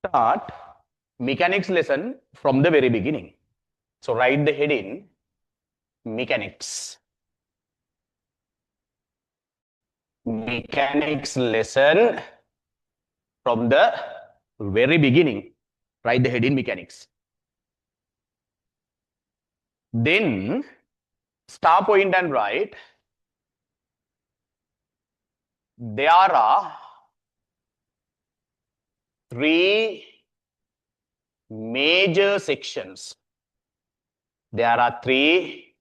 start mechanics lesson from the very beginning. So write the heading mechanics. Mechanics lesson from the very beginning. Write the heading mechanics. Then star point and write there are three major sections. There are three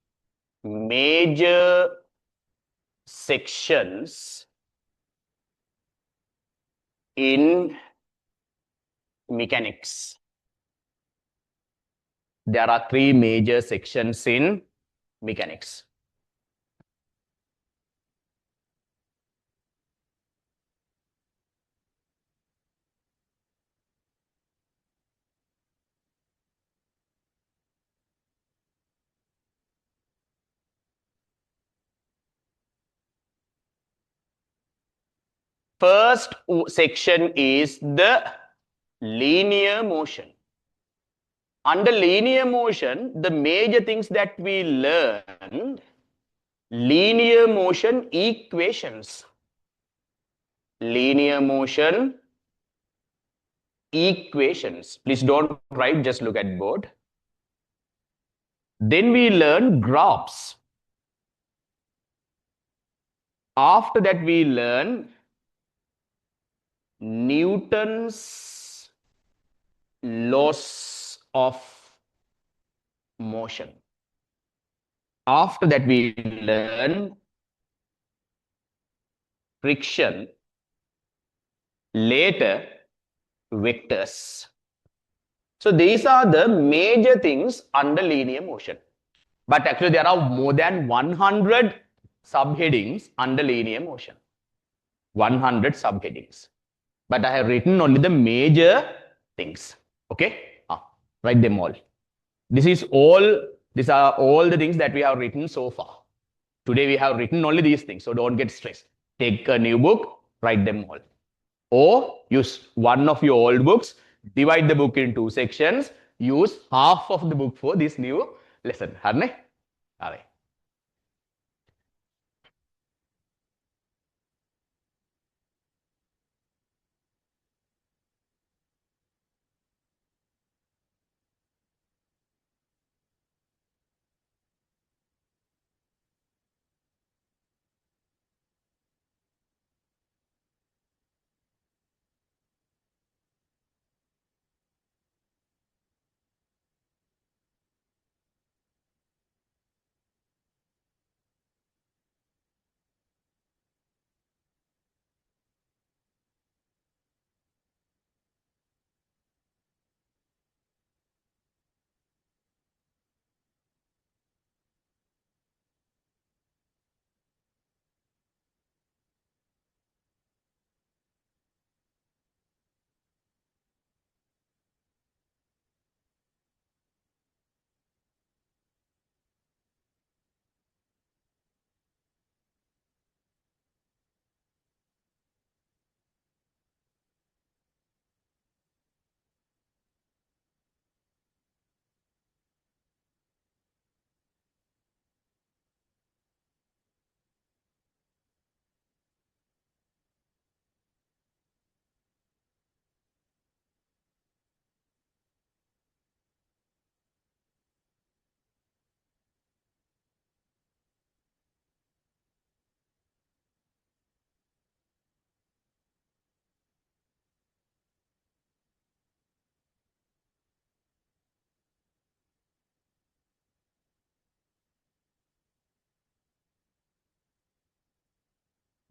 major sections in mechanics. There are three major sections in mechanics. First section is the linear motion. Under linear motion, the major things that we learned, linear motion equations. Linear motion equations. Please don't write, just look at board. Then we learn graphs. After that, we learn Newton's laws of motion. After that, we learn friction. Later, vectors. So these are the major things under linear motion. But actually, there are more than 100 subheadings under linear motion. 100 subheadings. But I have written only the major things. Okay? Write them all. These are all the things that we have written so far. Today we have written only these things, so don't get stressed. Take a new book, write them all. Or use one of your old books, divide the book in 2 sections, use half of the book for this new lesson. Harne? All right.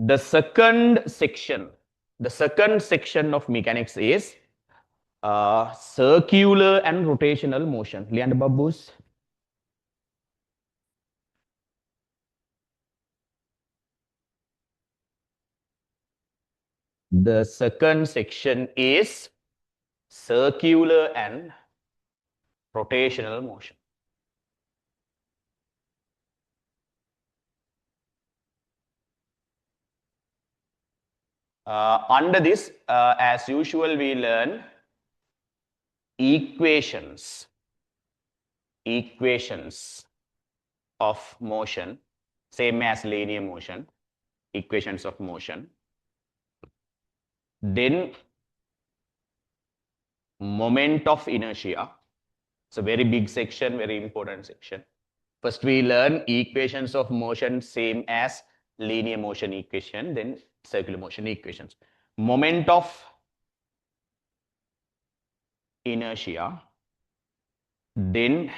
The second section of mechanics is circular and rotational motion. Lian Babus. The second section is circular and rotational motion. Under this, as usual, we learn equations equations of motion, same as linear motion, equations of motion, then moment of inertia. It's a very big section, very important section. First we learn equations of motion same as linear motion equation, then circular motion equations. Moment of inertia, then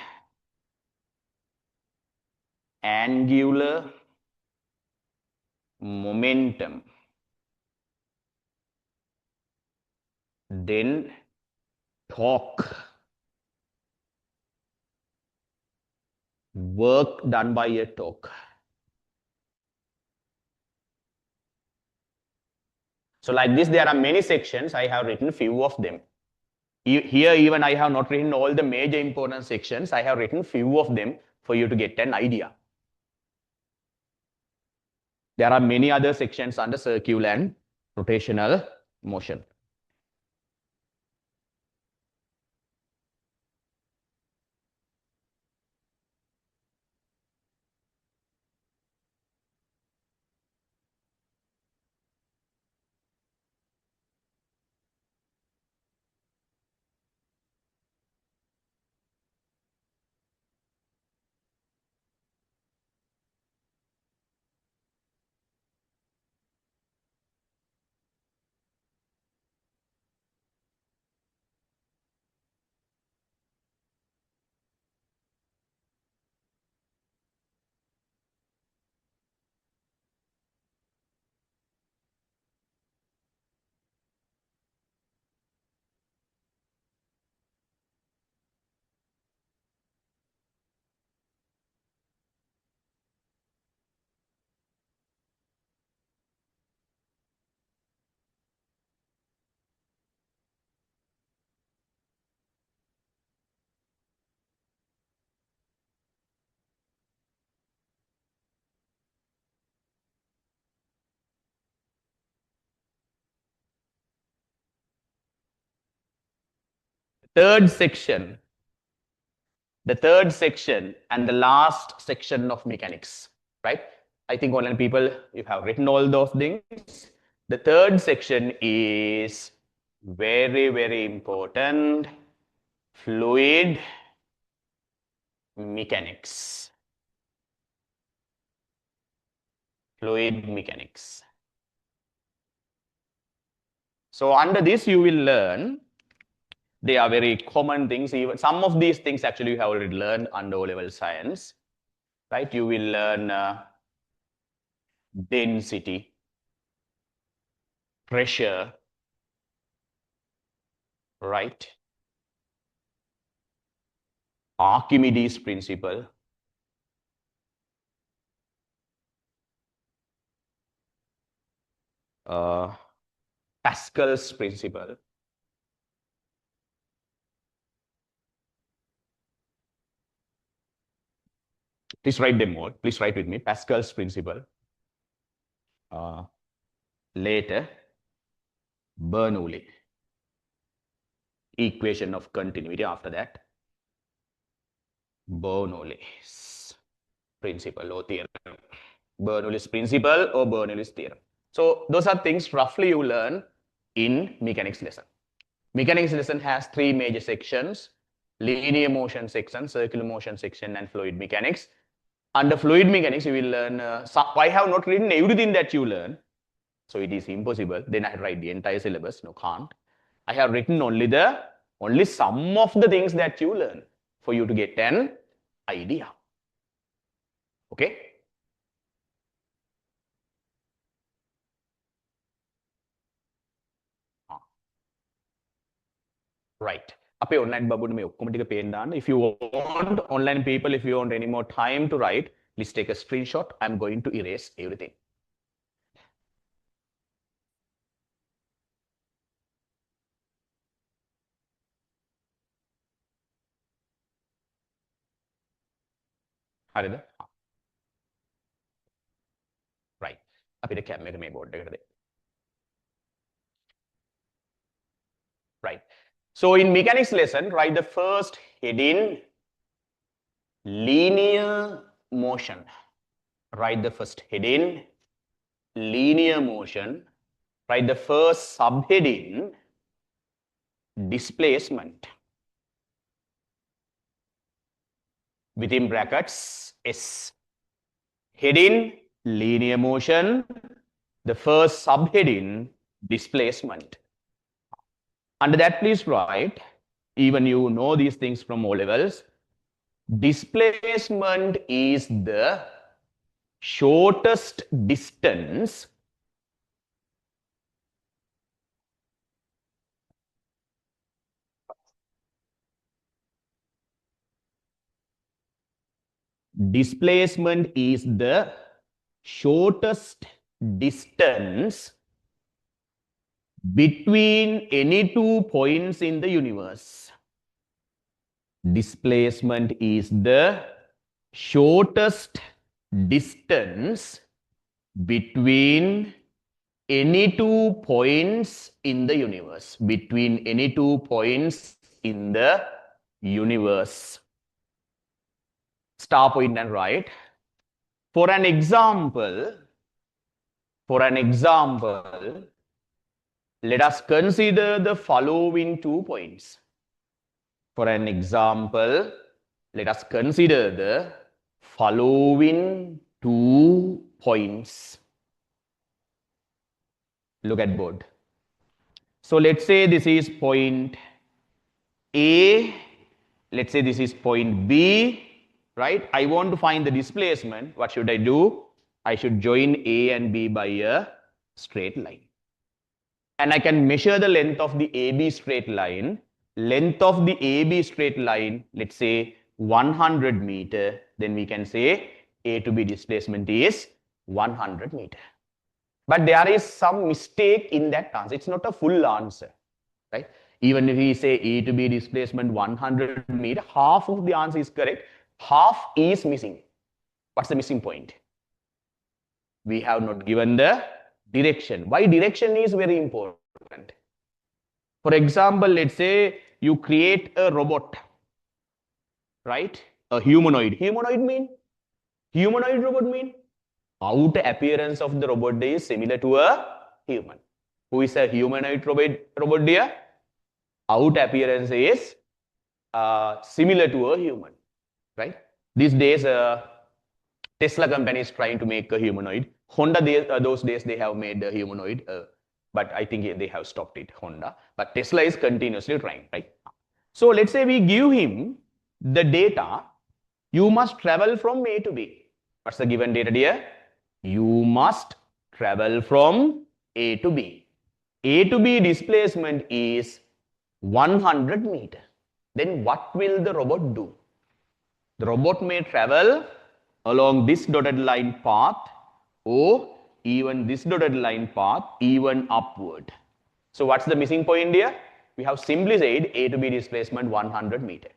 angular momentum, then torque, work done by a torque. So like this, there are many sections. I have written few of them. Here even I have not written all the major important sections. I have written few of them for you to get an idea. There are many other sections under circular and rotational motion. Third section, the third section and the last section of mechanics, right? I think online people, you have written all those things. The third section is very, very important. Fluid mechanics. Fluid mechanics. So under this, you will learn, they are very common things. Even some of these things actually you have already learned under O-level science, right? You will learn density, pressure, right? Archimedes principle, Pascal's principle, please write them all. Please write with me. Pascal's principle. Later, Bernoulli. Equation of continuity after that. Bernoulli's principle or theorem. Bernoulli's principle or Bernoulli's theorem. So those are things roughly you learn in mechanics lesson. Mechanics lesson has three major sections: linear motion section, circular motion section, and fluid mechanics. Under fluid mechanics, you will learn, I have not written everything that you learn, so it is impossible. Then I write the entire syllabus, no, can't. I have written only some of the things that you learn for you to get an idea. Okay? Right. අපේ online බබුනේ මේ ඔක්කොම ටික පේන්න දාන්න. If you want, online people, if you want any more time to write, please take a screenshot. I'm going to erase everything. හරිද? Right. අපිට cam එක මේ board එකට දෙන්න. Right. So in mechanics lesson, write the first heading, linear motion. Write the first heading, linear motion. Write the first subheading, displacement. Within brackets, S. Heading, linear motion. The first subheading, displacement. Under that, please write, even you know these things from O levels, displacement is the shortest distance displacement is the shortest distance between any two points in the universe. Displacement is the shortest distance between any two points in the universe. Between any two points in the universe. Star point and write. For an example, let us consider the following 2 points. For an example, let us consider the following 2 points. Look at board. So let's say this is point A. Let's say this is point B, right? I want to find the displacement. What should I do? I should join A and B by a straight line. And I can measure the length of the AB straight line. Length of the AB straight line, let's say 100 meter. Then we can say A to B displacement is 100 meter. But there is some mistake in that answer. It's not a full answer, right? Even if we say A to B displacement 100 meter, half of the answer is correct. Half is missing. What's the missing point? We have not given the direction. Why direction is very important? For example, let's say you create a robot, right? A humanoid. Humanoid robot mean outer appearance of the robot is similar to a human. Who is a humanoid robot dear? Outer appearance is similar to a human, right? These days, Tesla company is trying to make a humanoid. Honda, those days, they have made a humanoid, but I think they have stopped it, Honda. But Tesla is continuously trying, right? So let's say we give him the data. You must travel from A to B. What's the given data here? You must travel from A to B. A to B displacement is 100 meter. Then what will the robot do? The robot may travel along this dotted line path or even this dotted line path even upward. So what's the missing point here? We have simply said A to B displacement 100 meter.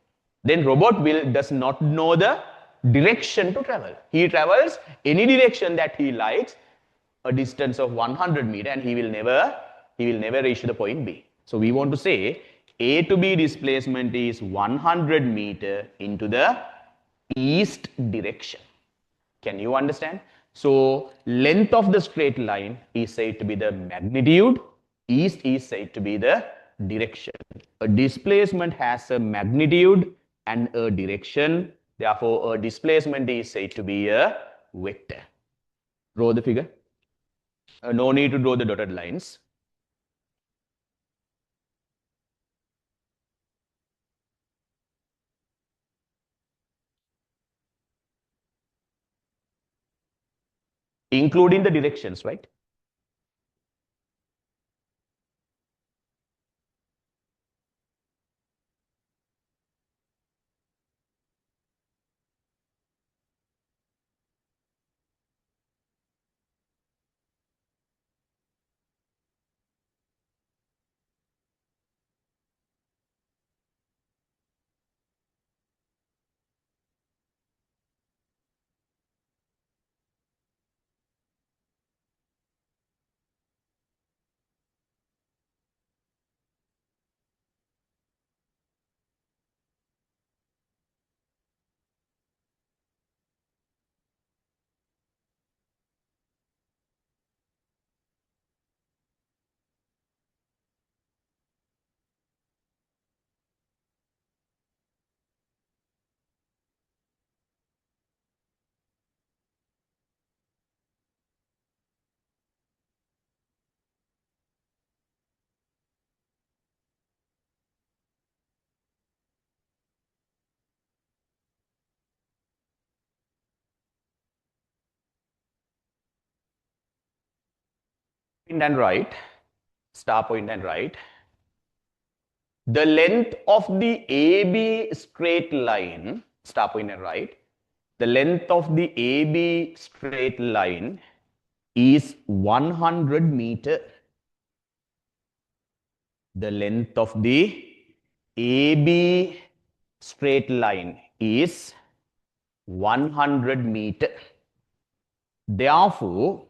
Then robot does not know the direction to travel. He travels any direction that he likes, a distance of 100 meter, and he will never reach the point B. So we want to say A to B displacement is 100 meter into the east direction. Can you understand? So length of the straight line is said to be the magnitude. East is said to be the direction. A displacement has a magnitude and a direction. Therefore, a displacement is said to be a vector. Draw the figure. No need to draw the dotted lines. Including the directions, right? Point and right, star point and right. The length of the AB straight line, star point and right, the length of the AB straight line is 100 meter. The length of the AB straight line is 100 meter. Therefore,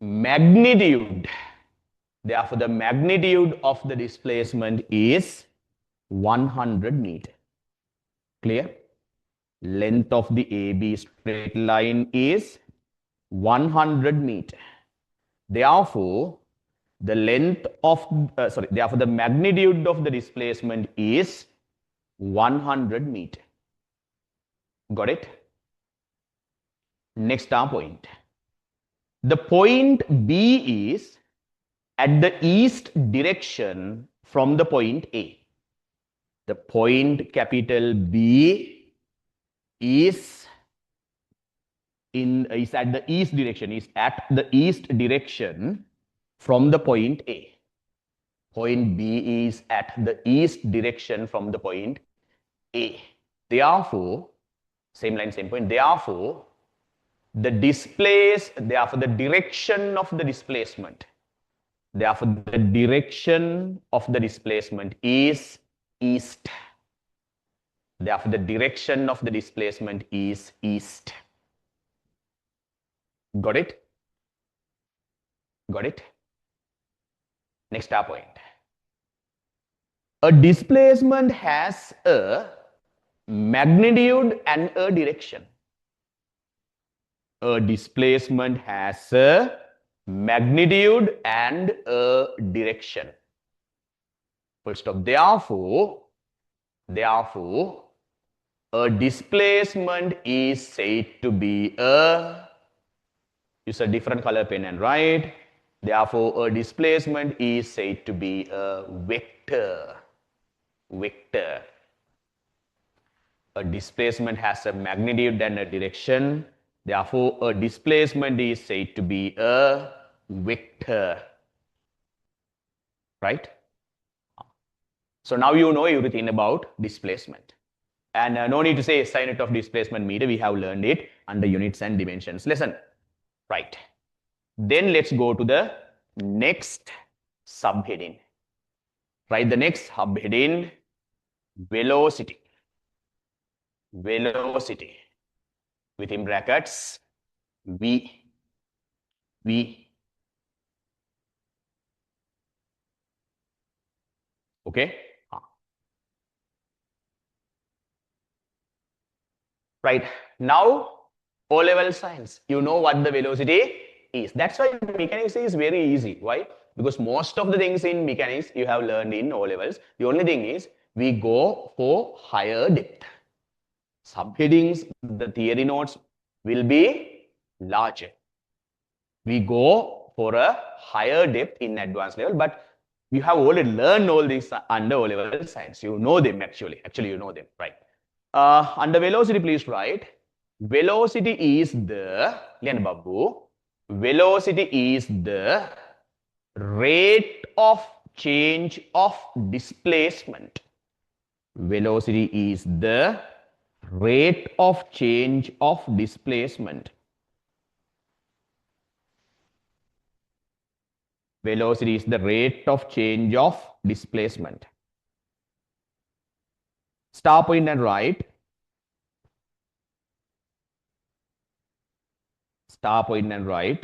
magnitude, therefore the magnitude of the displacement is 100 meter. Clear? Length of the AB straight line is 100 meter. Therefore, the length of, therefore the magnitude of the displacement is 100 meter. Got it? Next point. The point B is at the east direction from the point A. The point capital B is at the east direction, is at the east direction from the point A. Point B is at the east direction from the point A. Therefore, same line, same point. Therefore, the direction of the displacement. Therefore, the direction of the displacement is east. Therefore, the direction of the displacement is east. Got it? Got it? Next point. A displacement has a magnitude and a direction. A displacement has a magnitude and a direction. Full stop. Therefore, a displacement is said to be a, use a different color pen and write. Therefore, a displacement is said to be a vector. Vector. A displacement has a magnitude and a direction. Therefore, a displacement is said to be a vector. Right? So now you know everything about displacement. And no need to say SI unit of displacement meter. We have learned it under units and dimensions lesson. Right. Then let's go to the next subheading. Write the next subheading, velocity. Velocity. Within brackets, V. Okay. Right. Now, O-level science. You know what the velocity is. That's why mechanics is very easy. Why? Because most of the things in mechanics you have learned in O-levels. The only thing is we go for higher depth. Subheadings, the theory notes will be larger. We go for a higher depth in advanced level, but you have already learned all these under O-level science. You know them actually. Actually, you know them, right? Under velocity, please write. Velocity is the, Lian Babu, velocity is the rate of change of displacement. Velocity is the rate of change of displacement. Velocity is the rate of change of displacement. Star point and right. Star point and right.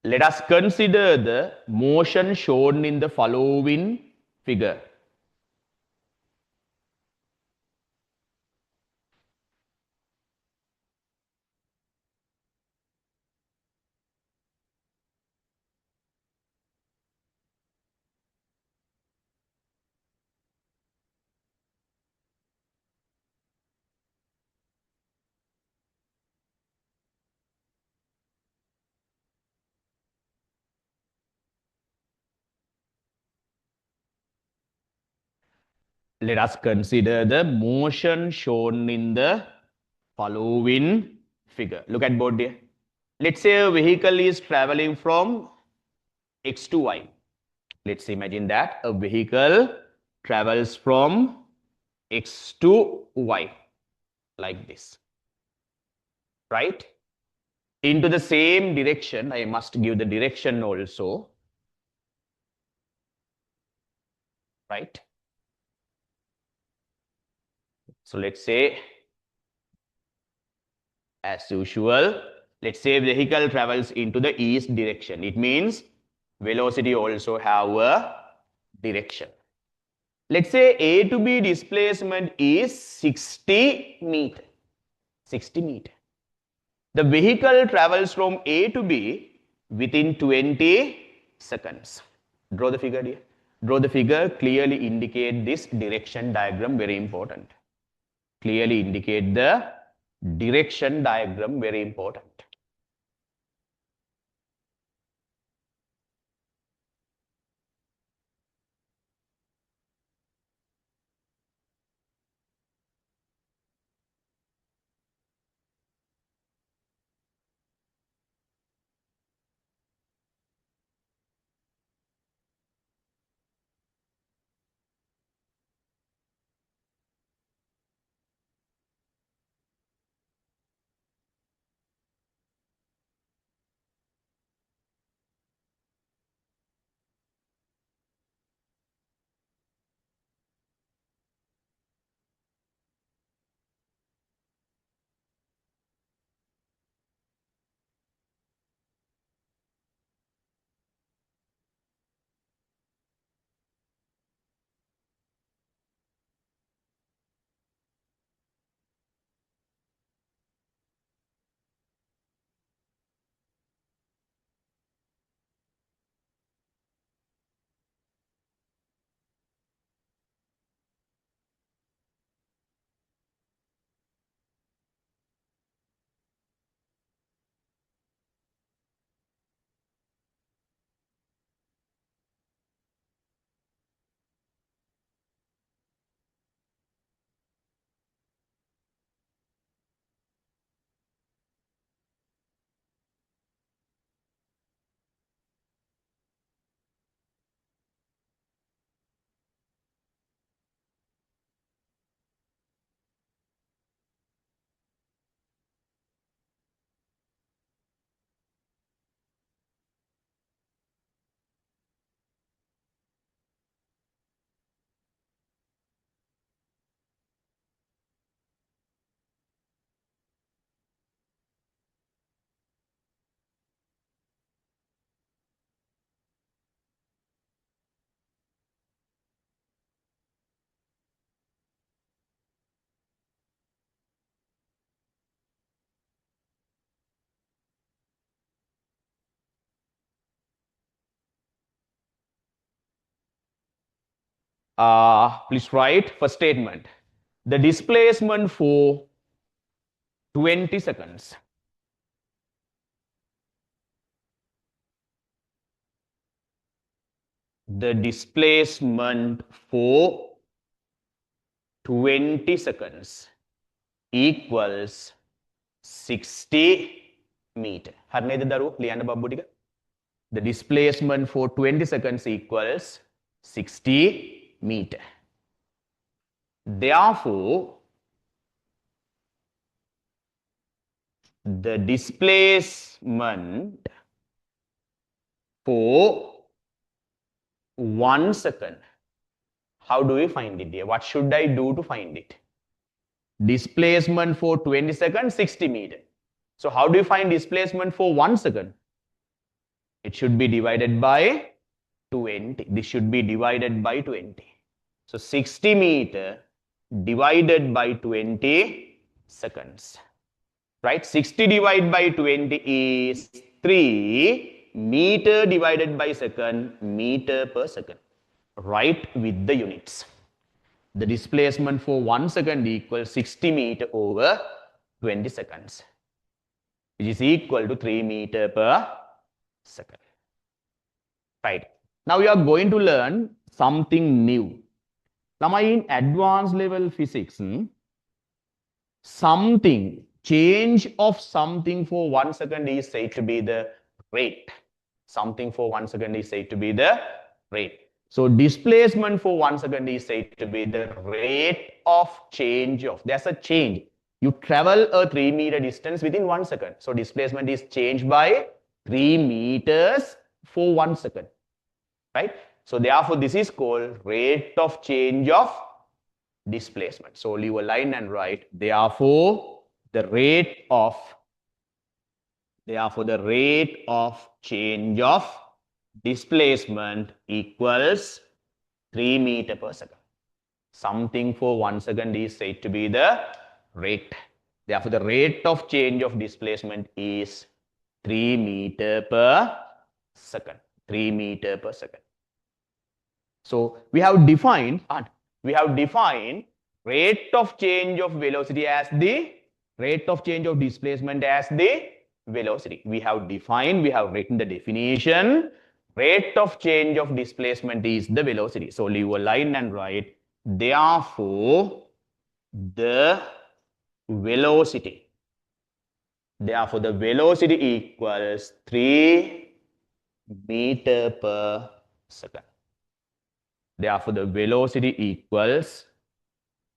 Let us consider the motion shown in the following figure. Let us consider the motion shown in the following figure. Look at board here. Let's say a vehicle is traveling from X to Y. Let's imagine that a vehicle travels from X to Y like this, right? Into the same direction, I must give the direction also, right? So let's say, as usual, let's say vehicle travels into the east direction. It means velocity also have a direction. Let's say A to B displacement is 60 meter. 60 meter. The vehicle travels from A to B within 20 seconds. Draw the figure here. Draw the figure, clearly indicate this direction diagram, very important. Clearly indicate the direction diagram, very important. Please write first statement. The displacement for 20 seconds. The displacement for 20 seconds equals 60 meter. හරිනේද දරුවෝ ලියන්න බබ්බු ටික? The displacement for 20 seconds equals 60 meter. Therefore, the displacement for 1 second, how do we find it here? What should I do to find it? Displacement for 20 seconds, 60 meter. So how do you find displacement for 1 second? It should be divided by 20. This should be divided by 20. So 60 meter divided by 20 seconds. Right? 60 divided by 20 is 3 meter divided by second, meter per second. Write with the units. The displacement for 1 second equals 60 meter over 20 seconds, which is equal to 3 meter per second. Right. Now we are going to learn something new. in advanced level physics, something, change of something for 1 second is said to be the rate. Something for 1 second is said to be the rate. So displacement for 1 second is said to be the rate of change of, there's a change. You travel a 3 meter distance within 1 second. So displacement is changed by 3 meters for 1 second, right? So therefore this is called rate of change of displacement. So leave a line and write, therefore the rate of change of displacement equals 3 meter per second. Something for 1 second is said to be the rate. Therefore, the rate of change of displacement is 3 meter per second. 3 meter per second. So we have defined rate of change of velocity as the rate of change of displacement as the velocity. We have written the definition. Rate of change of displacement is the velocity. So leave a line and write, therefore the velocity equals 3 meter per second. Therefore the velocity equals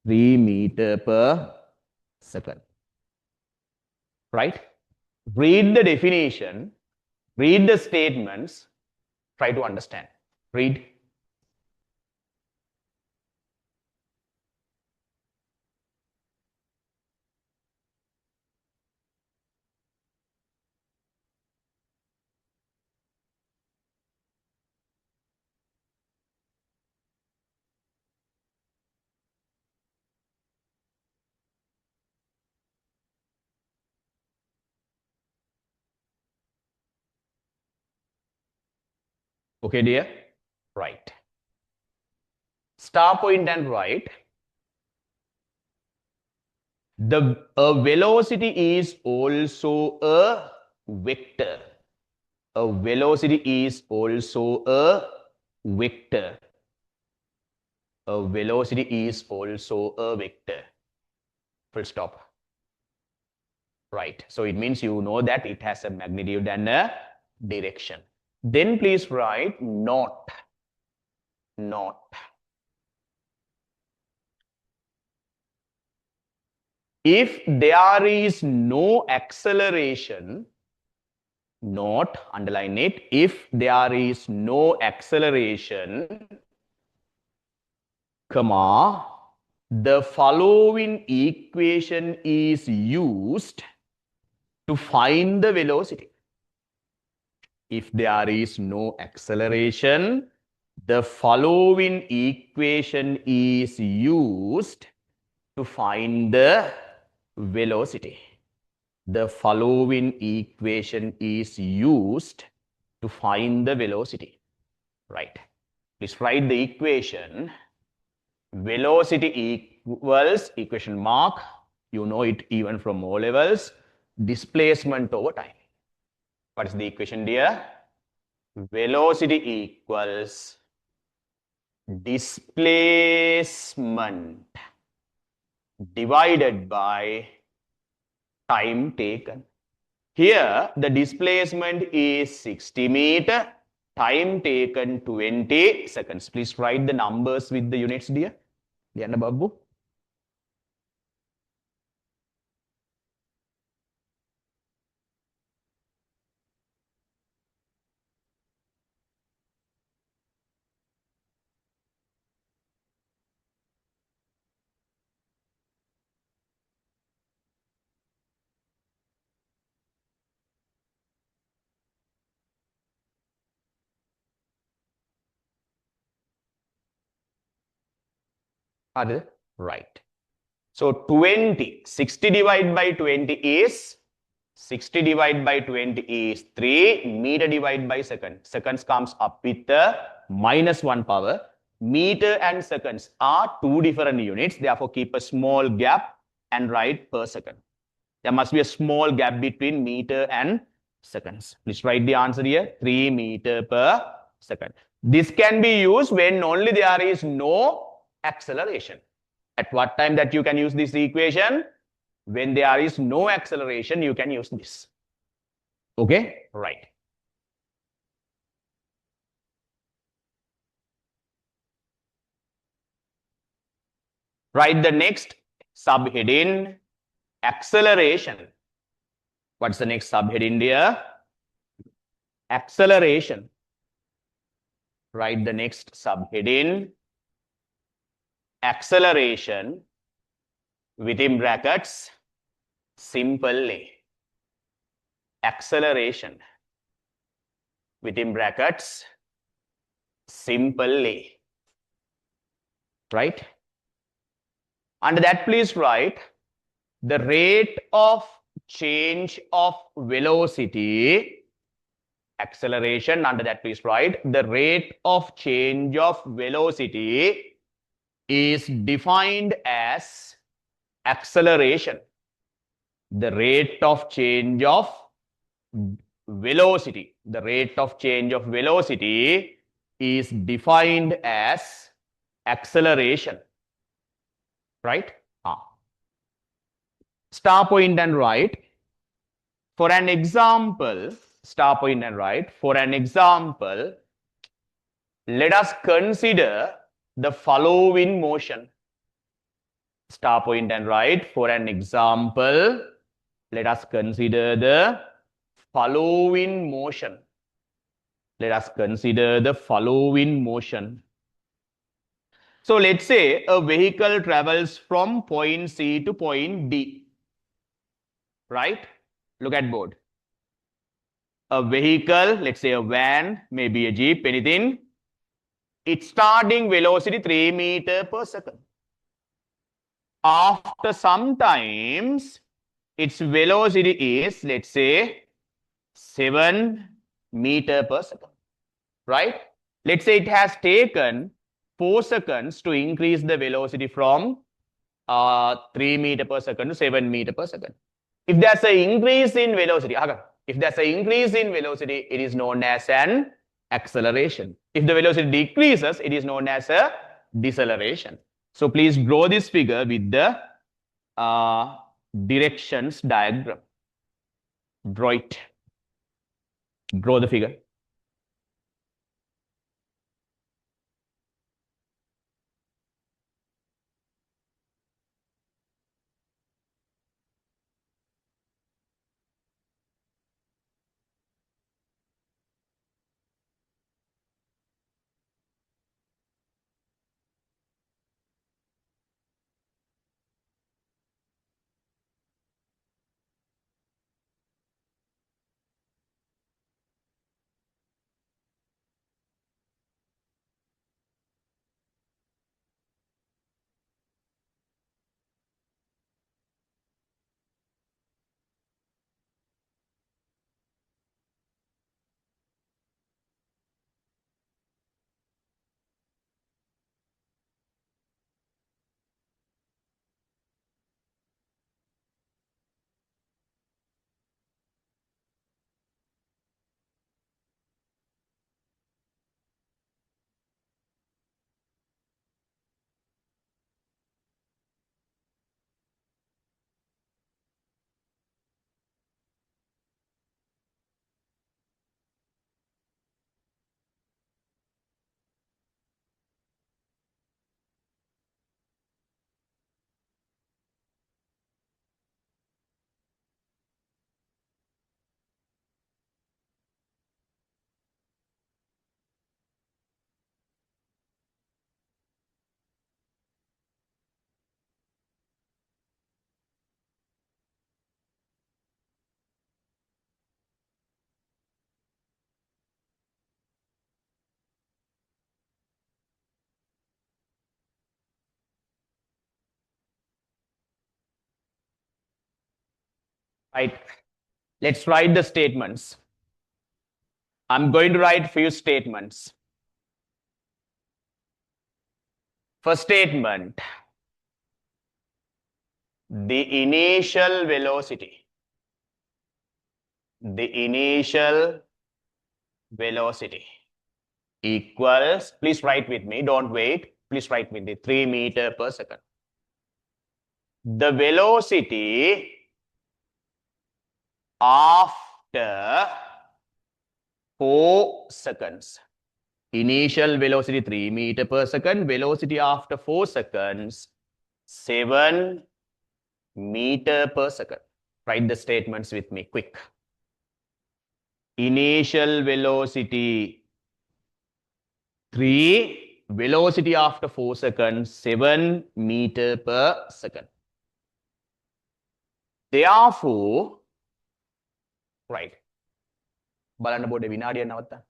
3 meter per second. Right? Read the definition, read the statements, try to understand. Read. Okay, dear? Right. Star point and write. The velocity is also a vector. A velocity is also a vector. A velocity is also a vector. Full stop. Right. So it means you know that it has a magnitude and a direction. Then please write not. If there is no acceleration, not, underline it, if there is no acceleration, comma, the following equation is used to find the velocity. If there is no acceleration, the following equation is used to find the velocity. The following equation is used to find the velocity. Right. Please write the equation. Velocity equals, equation mark, you know it even from O levels, displacement over time. What is the equation, dear? Velocity equals displacement divided by time taken. Here, the displacement is 60 meter, time taken 20 seconds. Please write the numbers with the units, dear. Liana Babu. Right. So 60 divided by 20 is 3 meter divided by second. Seconds comes up with the -1 power. Meter and seconds are two different units. Therefore, keep a small gap and write per second. There must be a small gap between meter and seconds. Please write the answer here, 3 meter per second. This can be used when only there is no acceleration. At what time that you can use this equation? When there is no acceleration, you can use this. Okay, right. Write the next subheading, acceleration. What's the next subheading there? Acceleration. Write the next subheading, acceleration, within brackets, simply. Acceleration, within brackets, simply. Right? Under that, please write the rate of change of velocity. Acceleration, under that, please write the rate of change of velocity is defined as acceleration. The rate of change of velocity. The rate of change of velocity is defined as acceleration. Right? Star point and write. For an example, star point and write. For an example, let us consider the following motion. Star point and write. For an example, let us consider the following motion. Let us consider the following motion. So let's say a vehicle travels from point C to point D. Right? Look at board. A vehicle, let's say a van, maybe a jeep, anything. Its starting velocity 3 meters per second. After some times, its velocity is, let's say, 7 meters per second. Right? Let's say it has taken 4 seconds to increase the velocity from 3 meters per second to 7 meters per second. If there's an increase in velocity, it is known as an acceleration. If the velocity decreases, it is known as a deceleration. So please draw this figure with the directions diagram. Draw it. Draw the figure. Right. Let's write the statements. I'm going to write few statements. First statement, the initial velocity equals, please write with me, don't wait. Please write with me, 3 meter per second. The velocity after 4 seconds. Initial velocity 3 meter per second. Velocity after 4 seconds, 7 meter per second. Write the statements with me, quick. Initial velocity 3, velocity after 4 seconds, 7 meter per second. Therefore, right. බලන්න බෝඩේ විනාඩියක් නවත්තා.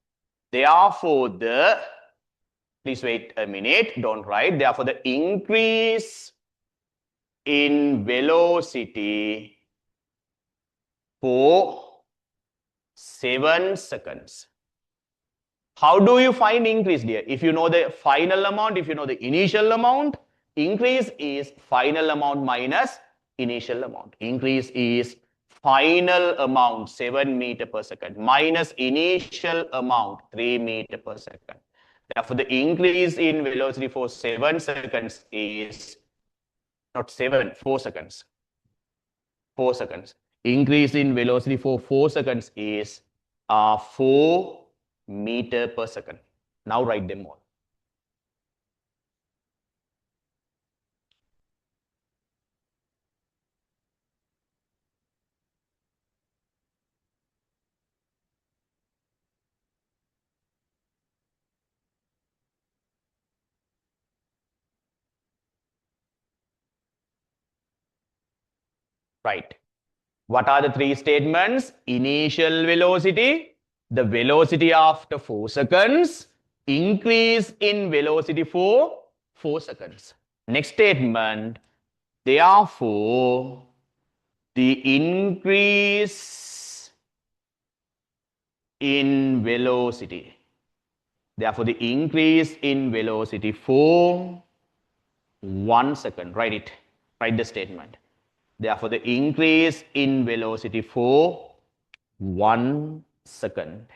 Therefore, please wait a minute, don't write. Therefore, the increase in velocity for 7 seconds. How do you find increase, dear? If you know the final amount, if you know the initial amount, increase is final amount minus initial amount. Increase is final amount 7 meter per second minus initial amount 3 meter per second. Therefore, the increase in velocity for 7 seconds is not 7, 4 seconds. 4 seconds. Increase in velocity for 4 seconds is 4 meter per second. Now write them all. Right. What are the 3 statements? Initial velocity, the velocity after 4 seconds, increase in velocity for 4 seconds. Next statement, therefore, the increase in velocity. Therefore, the increase in velocity for 1 second. Write it. Write the statement. Therefore, the increase in velocity for 1 second.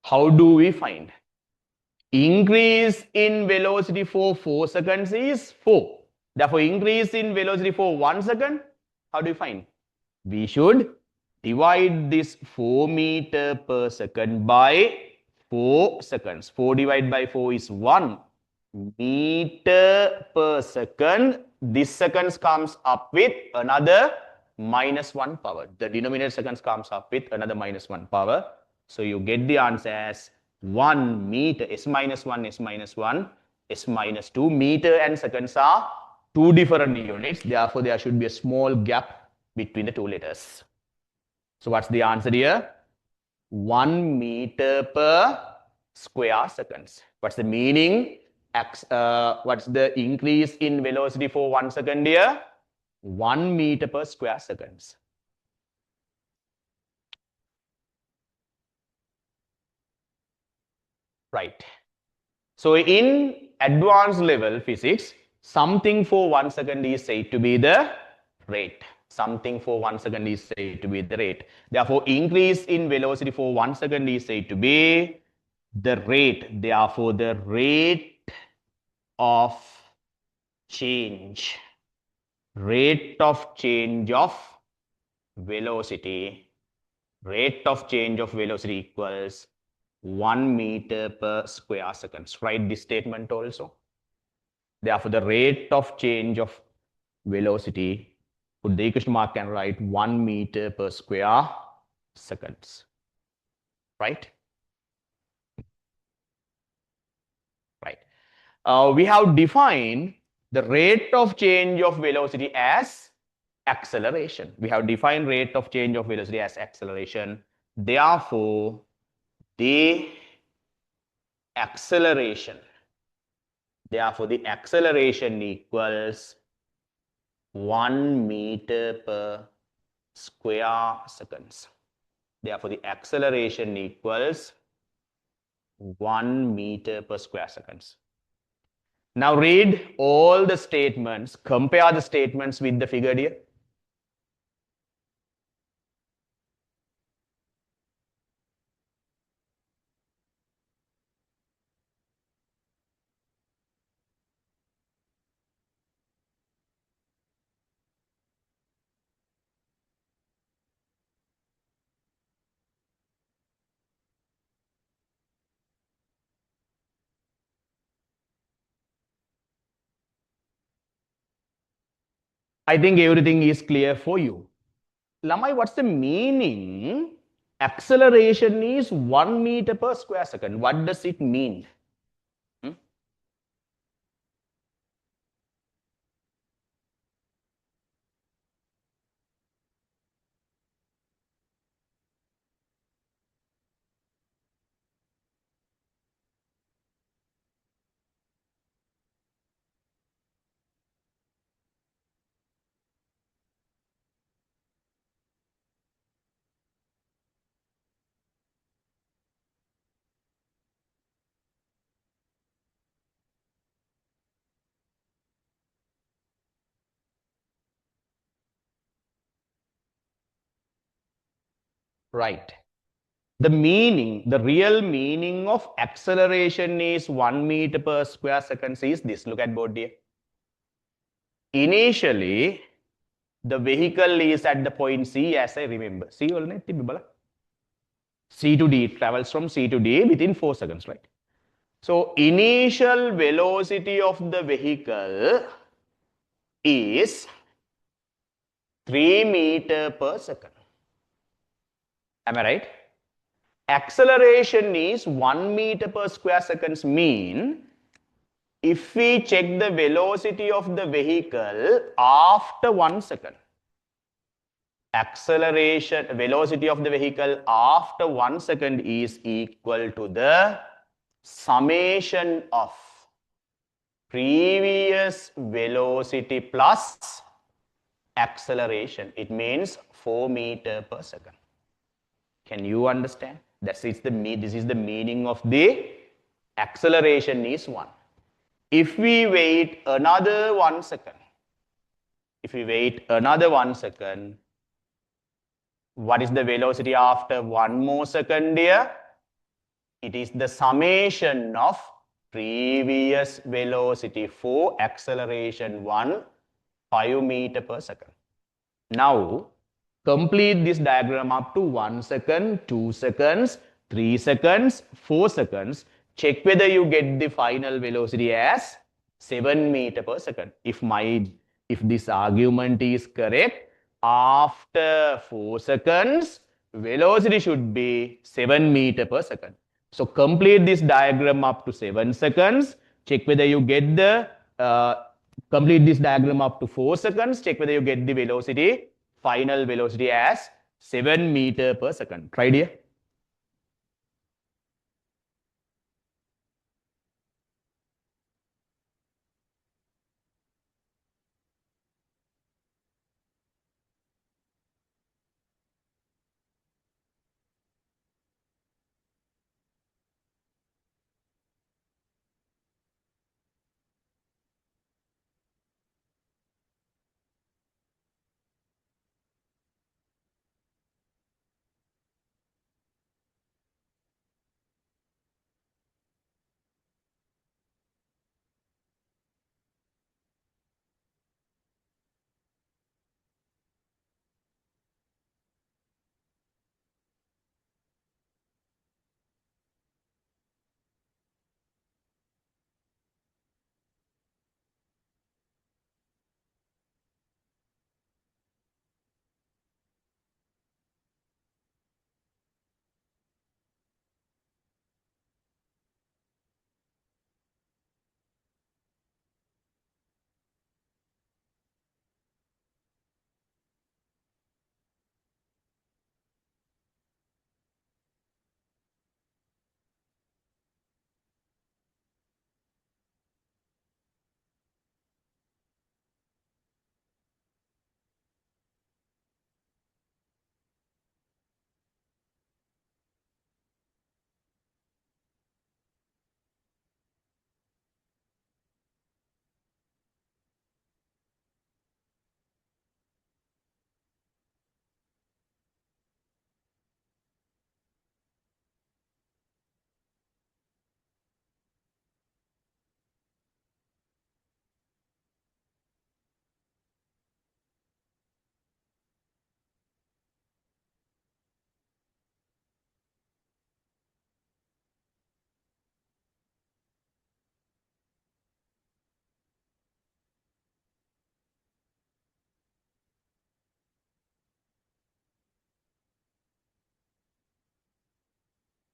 How do we find? Increase in velocity for 4 seconds is 4. Therefore, increase in velocity for 1 second, how do you find? We should divide this 4 meter per second by 4 seconds. 4 divided by 4 is 1 meter per second. This seconds comes up with another minus 1 power. The denominator seconds comes up with another minus 1 power. So you get the answer as 1 meter, s minus 1, s minus 1, s minus 2. Meter and seconds are 2 different units. Therefore, there should be a small gap between the 2 letters. So what's the answer here? 1 meter per square seconds. What's the meaning? What's the increase in velocity for 1 second here? 1 meter per square seconds. Right. So in advanced level physics, something for 1 second is said to be the rate. Something for 1 second is said to be the rate. Therefore, increase in velocity for 1 second is said to be the rate. Therefore, the rate of change. Rate of change of velocity. Rate of change of velocity equals 1 meter per square seconds. Write this statement also. Therefore, the rate of change of velocity, put the equation mark and write 1 meter per square seconds. Right? Right. We have defined the rate of change of velocity as acceleration. We have defined rate of change of velocity as acceleration. Therefore, the acceleration equals 1 meter per square seconds. Therefore, the acceleration equals 1 meter per square seconds. Now read all the statements, compare the statements with the figure here. I think everything is clear for you. Lamai, what's the meaning? Acceleration is 1 meter per square second. What does it mean? Hmm? Right. The meaning, the real meaning of acceleration is 1 meter per square seconds is this. Look at board here. Initially, the vehicle is at the point C, as I remember. C C to D, it travels from C to D within 4 seconds, right? So initial velocity of the vehicle is 3 meter per second. Am I right? Acceleration is 1 meter per square seconds mean if we check the velocity of the vehicle after 1 second, acceleration velocity of the vehicle after 1 second is equal to the summation of previous velocity plus acceleration. It means 4 meter per second. Can you understand? This is the meaning of the acceleration is 1. If we wait another 1 second, what is the velocity after 1 more second here? It is the summation of previous velocity for acceleration 1, 5 meter per second. Now, complete this diagram up to 1 second, 2 seconds, 3 seconds, 4 seconds. Check whether you get the final velocity as 7 meter per second. If this argument is correct, after 4 seconds, velocity should be 7 meter per second. So complete this diagram up to 7 seconds. Check whether you get the complete this diagram up to 4 seconds. Check whether you get the velocity, final velocity as 7 meter per second. Try it here.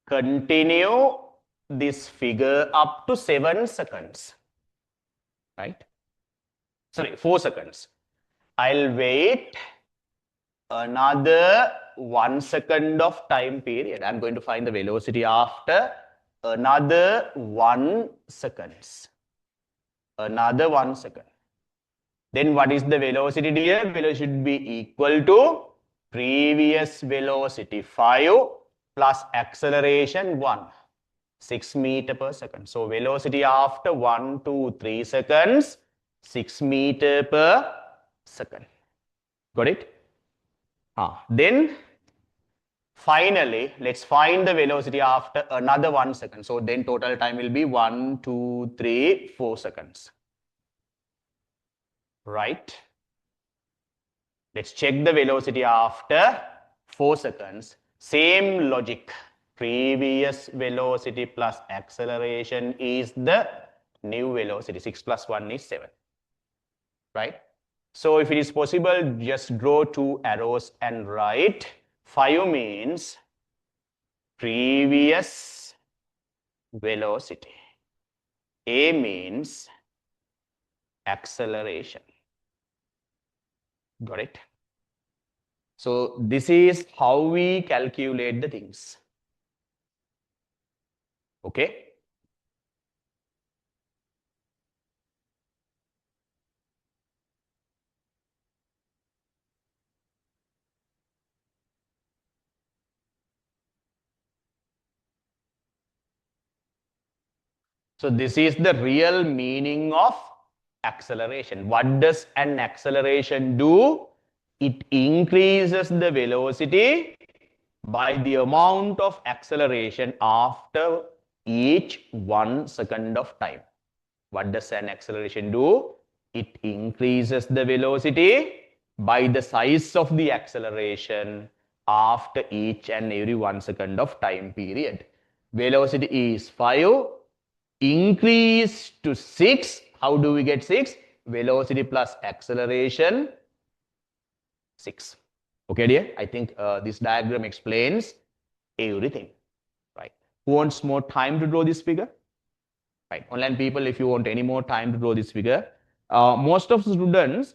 continue this figure up to 7 seconds, right? Sorry, 4 seconds. I'll wait another 1 second of time period. I'm going to find the velocity after another 1 seconds. Another 1 second. Then what is the velocity, dear? Velocity should be equal to previous velocity 5 plus acceleration 1. 6 meter per second. So velocity after 1, 2, 3 seconds, 6 meter per second. Got it? Then finally, let's find the velocity after another 1 second. So then total time will be 1, 2, 3, 4 seconds. Right? Let's check the velocity after 4 seconds. Same logic. Previous velocity plus acceleration is the new velocity. 6 plus 1 is 7. Right? So if it is possible, just draw 2 arrows and write 5 means previous velocity. A means acceleration. Got it? So this is how we calculate the things. Okay? So this is the real meaning of acceleration. What does an acceleration do? It increases the velocity by the amount of acceleration after each 1 second of time. What does an acceleration do? It increases the velocity by the size of the acceleration after each and every 1 second of time period. Velocity is 5. Increase to 6. How do we get 6? Velocity plus acceleration, 6. Okay, dear? I think this diagram explains everything. Right? Who wants more time to draw this figure? Right? Online people, if you want any more time to draw this figure, most of the students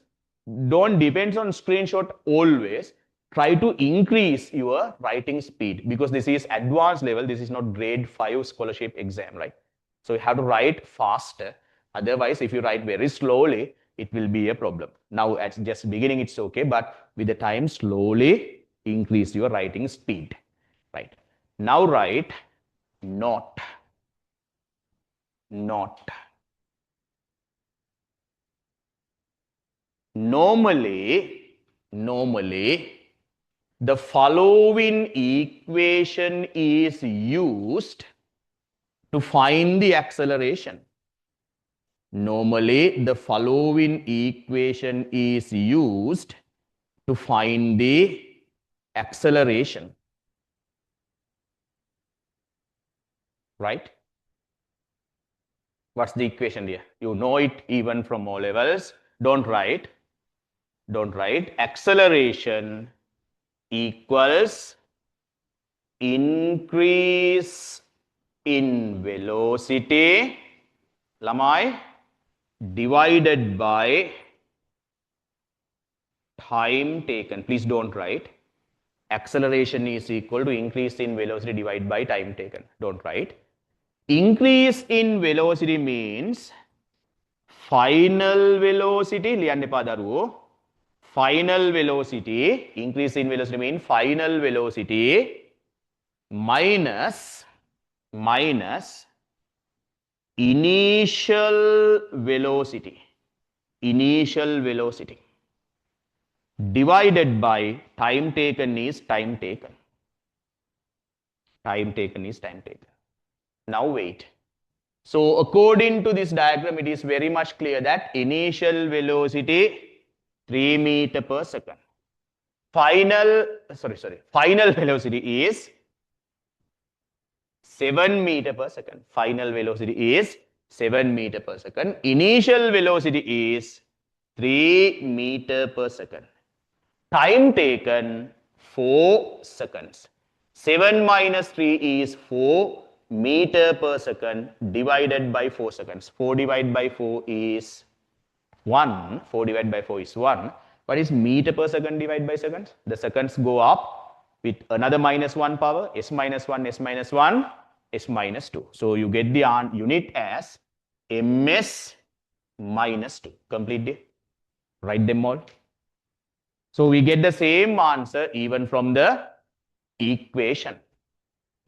don't depend on screenshot always. Try to increase your writing speed because this is advanced level. This is not grade 5 scholarship exam, right? So you have to write faster. Otherwise, if you write very slowly, it will be a problem. Now, at just beginning, it's okay. But with the time, slowly increase your writing speed. Right? Now write not. Not. Normally, the following equation is used to find the acceleration. Normally, the following equation is used to find the acceleration. Right? What's the equation here? You know it even from O levels. Don't write. Acceleration equals increase in velocity, lamai, divided by time taken. Please don't write. Acceleration is equal to increase in velocity divided by time taken. Don't write. Increase in velocity means final velocity. Liyanne epa daruwo. Final velocity. Increase in velocity means final velocity minus initial velocity divided by time taken is time taken. Now wait. So according to this diagram, it is very much clear that initial velocity 3 meter per second. Final velocity is 7 meter per second. Final velocity is 7 meter per second. Initial velocity is 3 meter per second. Time taken 4 seconds. 7 minus 3 is 4 meter per second divided by 4 seconds. 4 divided by 4 is 1. 4 divided by 4 is 1. What is meter per second divided by seconds? The seconds go up with another minus 1 power, s minus 1, s minus 1, s minus 2. So you get the unit as ms minus 2. Completely. Write them all. So we get the same answer even from the equation.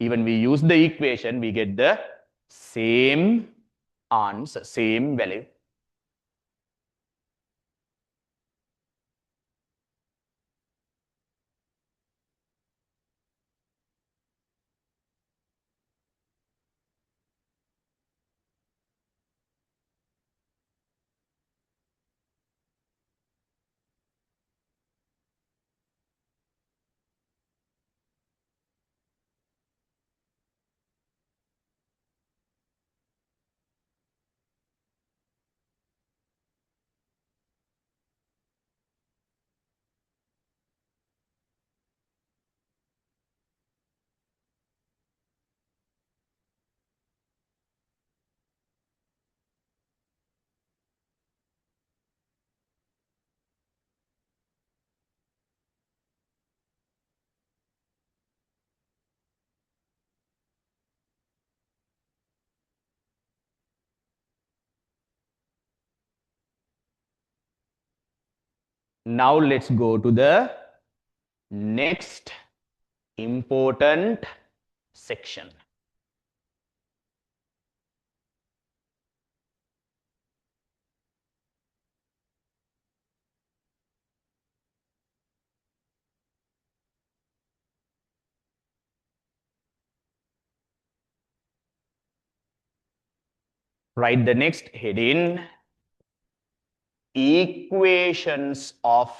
Even we use the equation, we get the same answer, same value. Now let's go to the next important section. Write the next heading, equations of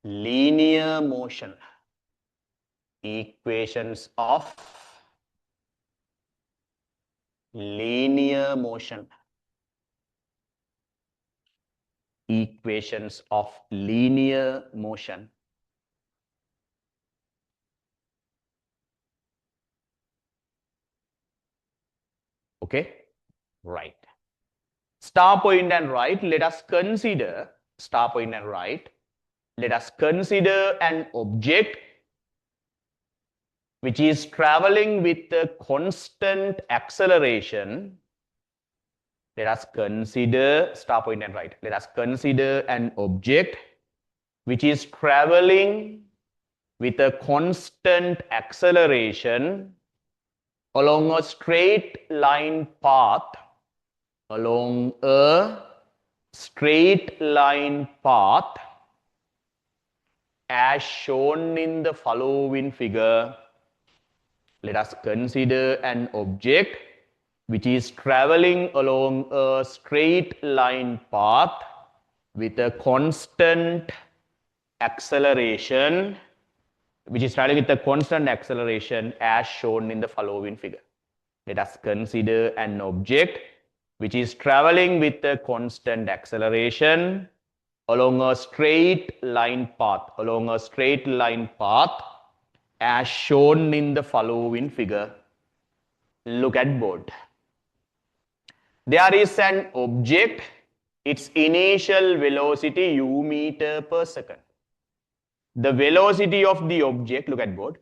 linear motion. Equations of linear motion. Equations of linear motion. Okay, right. Star point and right, let us consider, star point and right, let us consider an object which is traveling with a constant acceleration. Let us consider, star point and right, let us consider an object which is traveling with a constant acceleration along a straight line path, along a straight line path as shown in the following figure. Let us consider an object which is traveling along a straight line path with a constant acceleration, which is traveling with a constant acceleration as shown in the following figure. Let us consider an object which is traveling with a constant acceleration along a straight line path, as shown in the following figure. Look at board. There is an object, its initial velocity u meter per second. The velocity of the object, look at board,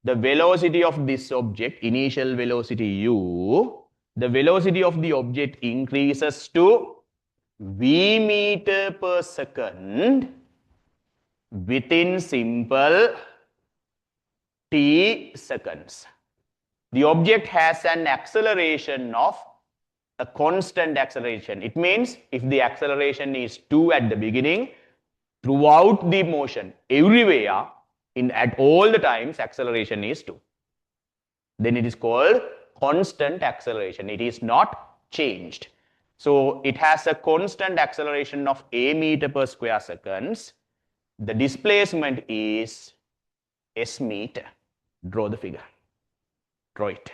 the velocity of this object, initial velocity u, the velocity of the object increases to v meter per second within simple t seconds. The object has an acceleration of a constant acceleration. It means if the acceleration is 2 at the beginning, throughout the motion, everywhere, at all the times, acceleration is 2. Then it is called constant acceleration. It is not changed. So it has a constant acceleration of a meter per square seconds. The displacement is s meter. Draw the figure. Draw it.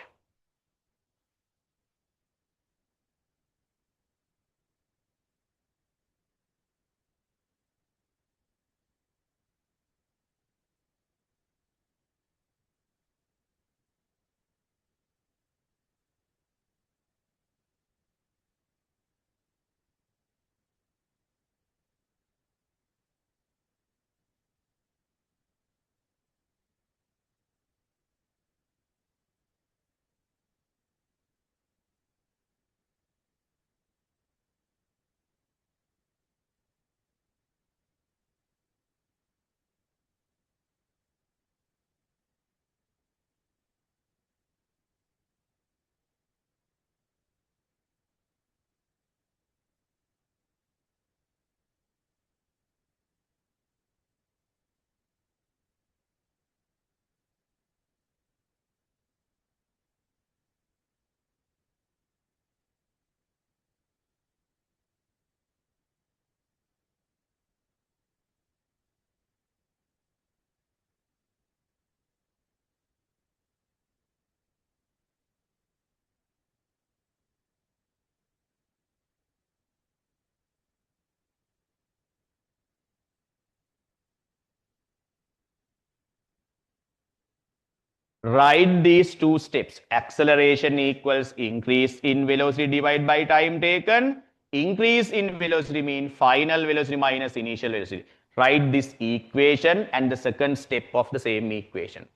Write these two steps. Acceleration equals increase in velocity divided by time taken. Increase in velocity means final velocity minus initial velocity. Write this equation and the second step of the same equation.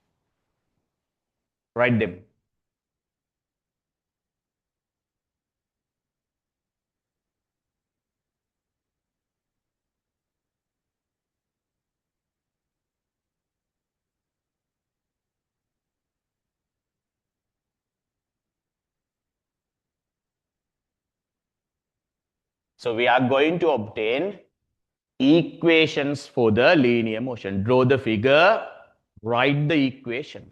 Write them. So we are going to obtain equations for the linear motion. Draw the figure, write the equation.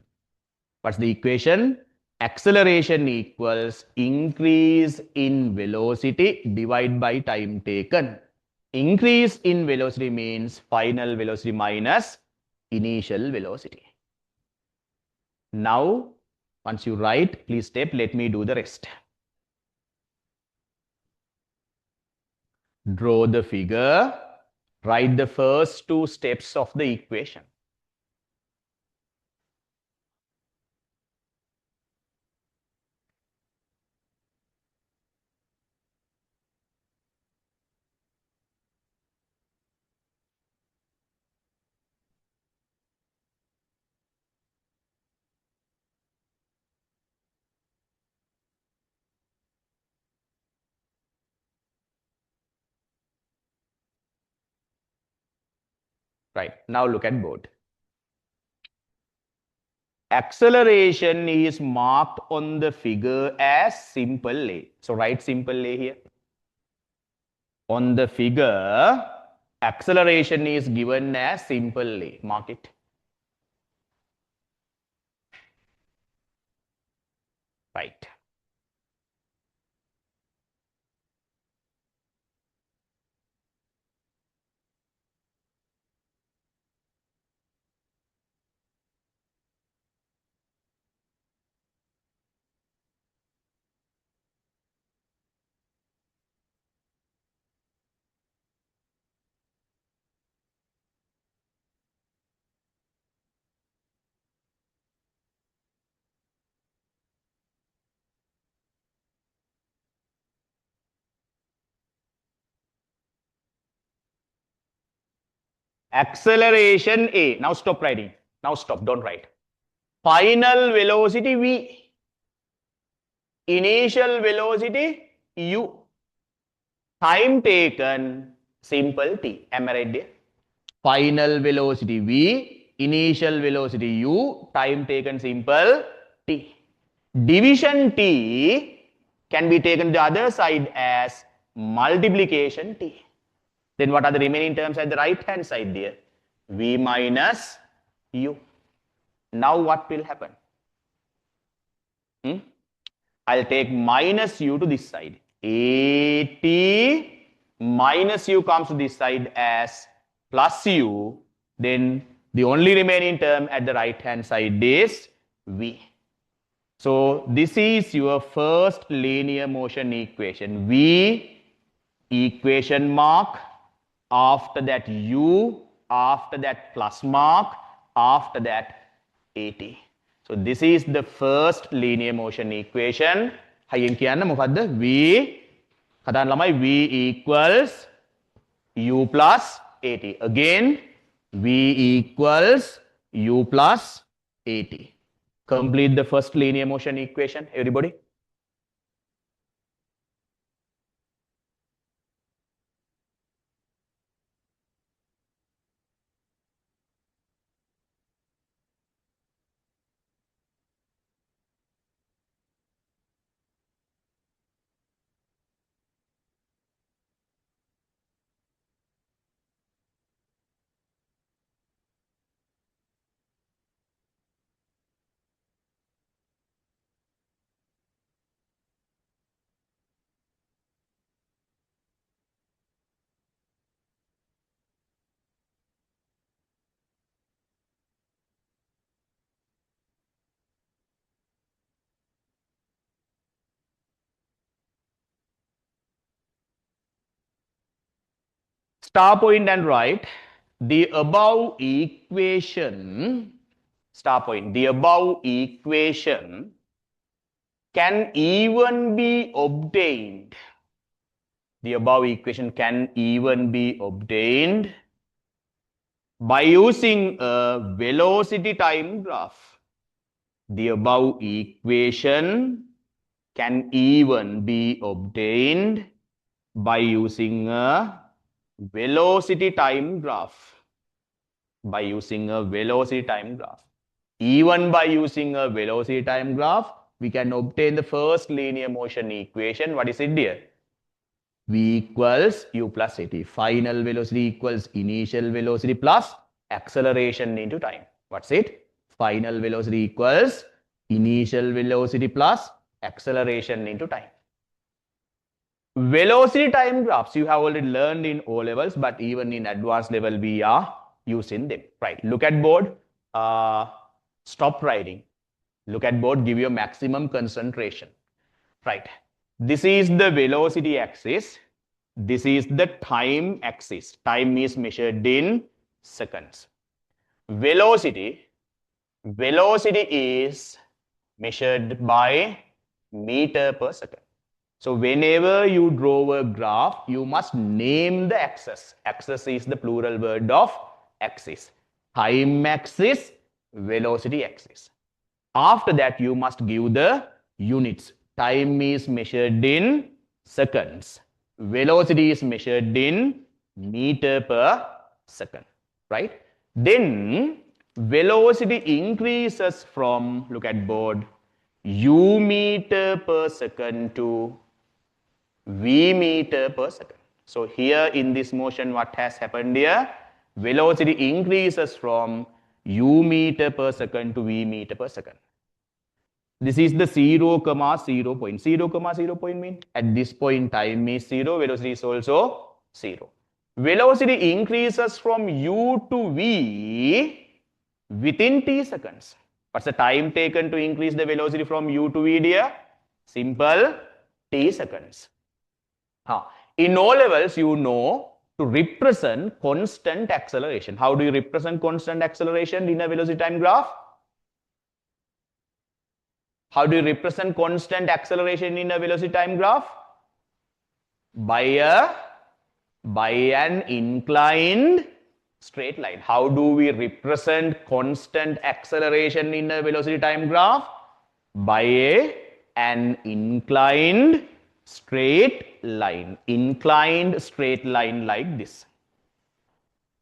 What's the equation? Acceleration equals increase in velocity divided by time taken. Increase in velocity means final velocity minus initial velocity. Now, once you write, please step, let me do the rest. Draw the figure, write the first two steps of the equation. Right, now look at board. Acceleration is marked on the figure as simple A. So write simple A here. On the figure, acceleration is given as simple A. Mark it. Right. Acceleration A. Now stop writing. Now stop, don't write. Final velocity V. Initial velocity U. Time taken, simple T. Am I right there? Final velocity V, initial velocity U, time taken simple T. Division T can be taken the other side as multiplication T. Then what are the remaining terms at the right hand side there? V minus U. Now what will happen? I'll take minus U to this side. AT minus U comes to this side as plus U. Then the only remaining term at the right hand side is V. So this is your first linear motion equation. V equation mark, after that U, after that plus mark, after that AT. So this is the first linear motion equation. හයියෙන් කියන්න මොකද්ද? V කතාන ළමයි V equals U plus AT. Again, V equals U plus AT. Complete the first linear motion equation, everybody. Star point and write the above equation star point. The above equation can even be obtained. The above equation can even be obtained by using a velocity time graph. The above equation can even be obtained by using a velocity time graph. By using a velocity time graph. Even by using a velocity time graph, we can obtain the first linear motion equation. What is it, dear? V equals u plus at. Final velocity equals initial velocity plus acceleration into time. What's it? Final velocity equals initial velocity plus acceleration into time. Velocity time graphs you have already learned in O levels, but even in advanced level we are using them. Right. Look at board. Stop writing. Look at board. Give you a maximum concentration. Right. This is the velocity axis. This is the time axis. Time is measured in seconds. Velocity is measured by meter per second. So whenever you draw a graph, you must name the axis. Axis is the plural word of axis. Time axis, velocity axis. After that, you must give the units. Time is measured in seconds. Velocity is measured in meter per second, right? Then velocity increases from, look at board, u meter per second to v meter per second. So here in this motion, what has happened here? Velocity increases from u meter per second to v meter per second. This is the 0, 0 point. 0, 0 point mean at this point time is 0, velocity is also 0. Velocity increases from u to v within t seconds. What's the time taken to increase the velocity from u to v, dear? Simple, t seconds. In O levels, you know to represent constant acceleration. How do you represent constant acceleration in a velocity time graph? How do you represent constant acceleration in a velocity time graph? By an inclined straight line. How do we represent constant acceleration in a velocity time graph? By an inclined straight line. Inclined straight line like this.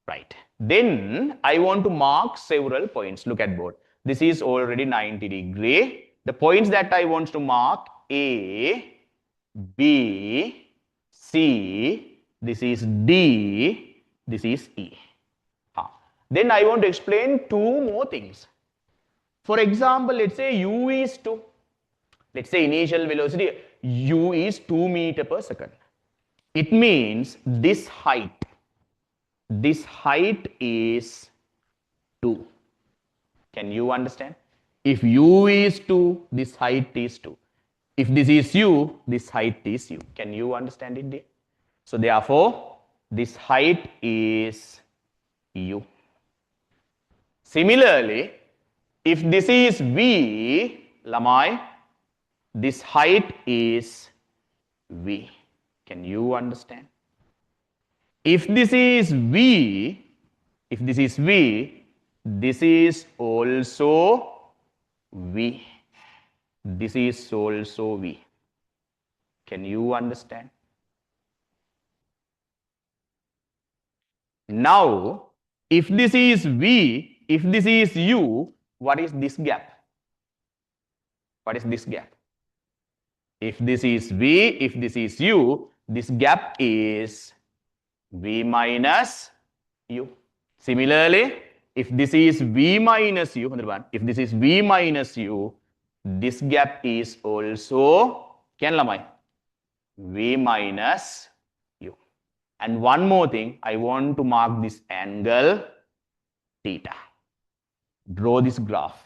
Right. Then I want to mark several points. Look at board. This is already 90 degree. The points that I want to mark A, B, C, this is D, this is E. Then I want to explain two more things. For example, let's say U is 2. Let's say initial velocity U is 2 meter per second. It means this height is 2. Can you understand? If U is 2, this height is 2. If this is U, this height is U. Can you understand it, dear? So therefore, this height is U. Similarly, if this is V, Lamai, this height is V. Can you understand? If this is V, this is also V. This is also V. Can you understand? Now, if this is V, if this is U, what is this gap? What is this gap? If this is V, if this is U, this gap is V minus U. Similarly, if this is V minus U, if this is V minus U, this gap is also, V minus U. And one more thing, I want to mark this angle theta. Draw this graph.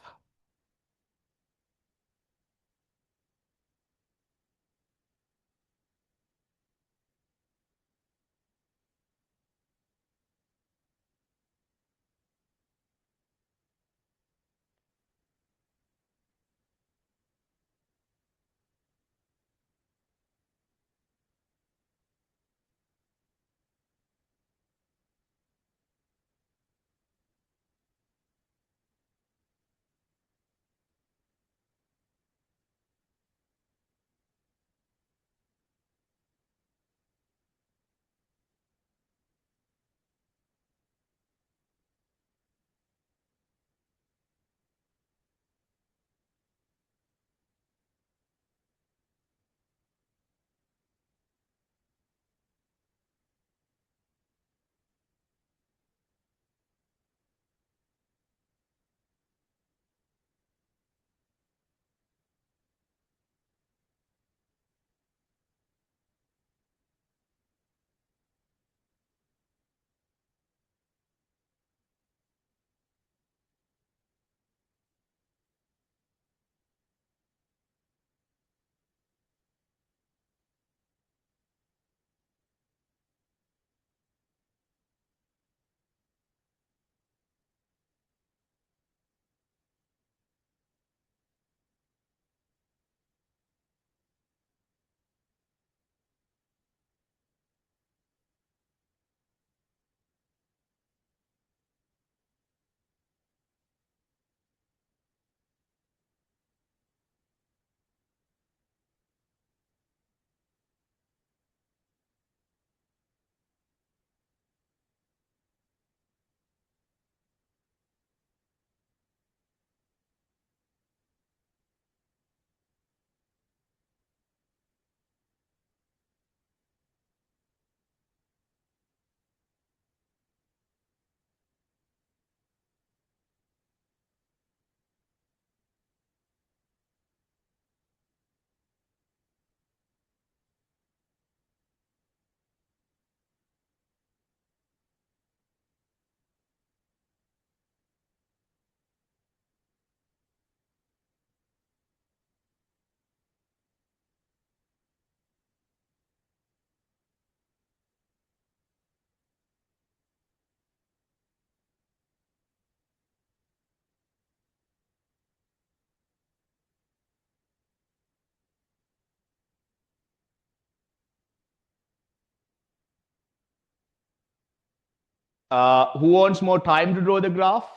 Who wants more time to draw the graph?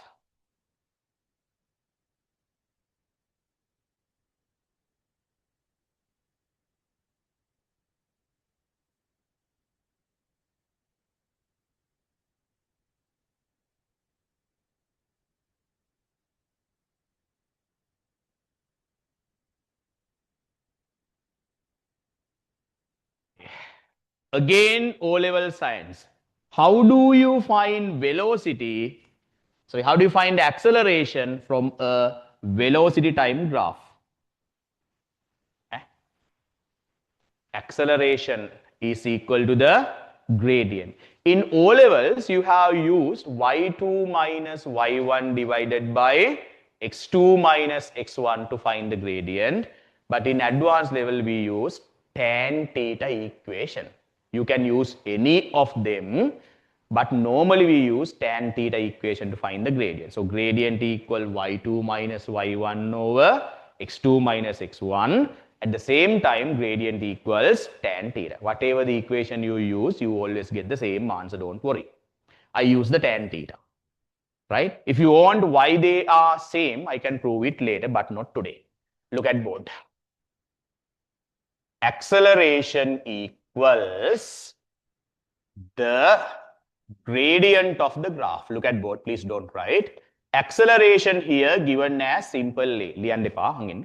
Again, O-level science. How do you find velocity? So how do you find acceleration from a velocity time graph? Eh? Acceleration is equal to the gradient. In O levels, you have used y2 minus y1 divided by x2 minus x1 to find the gradient. But in advanced level, we use tan theta equation. You can use any of them, but normally we use tan theta equation to find the gradient. So gradient equal y2 minus y1 over x2 minus x1. At the same time, gradient equals tan theta. Whatever the equation you use, you always get the same answer, don't worry. I use the tan theta, right? If you want why they are same, I can prove it later, but not today. Look at board. Acceleration equals the gradient of the graph. Look at board, please don't write. Acceleration here given as simple A.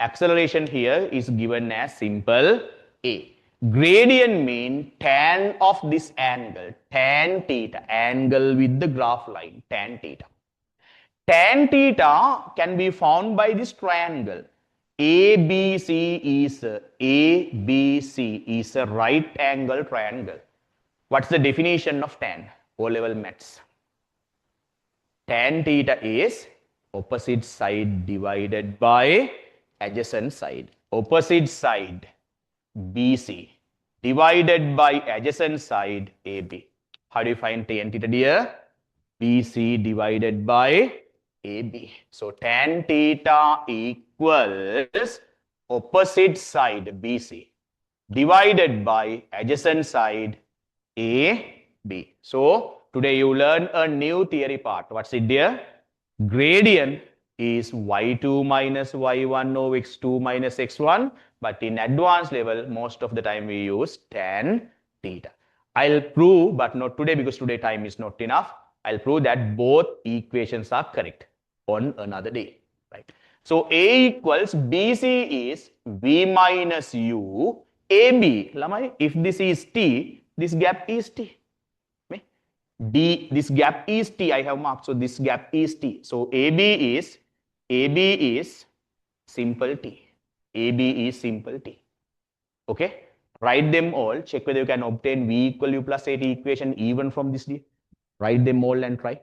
Acceleration here is given as simple A. Gradient mean tan of this angle, tan theta, angle with the graph line, tan theta. Tan theta can be found by this triangle. ABC is a right angle triangle. What's the definition of tan? O-level maths. Tan theta is opposite side divided by adjacent side. Opposite side BC divided by adjacent side AB. How do you find tan theta, dear? BC divided by AB. So tan theta equals opposite side BC divided by adjacent side AB. So today you learn a new theory part. What's it, dear? Gradient is y2 minus y1 over x2 minus x1. But in advanced level, most of the time we use tan theta. I'll prove, but not today because today time is not enough. I'll prove that both equations are correct on another day. Right? So A equals BC is V minus U. AB, if this is T, this gap is T. D, this gap is T, I have marked. So this gap is T. So AB is simple T. AB is simple T. Okay? Write them all. Check whether you can obtain V equal U plus AT equation even from this D. Write them all and try.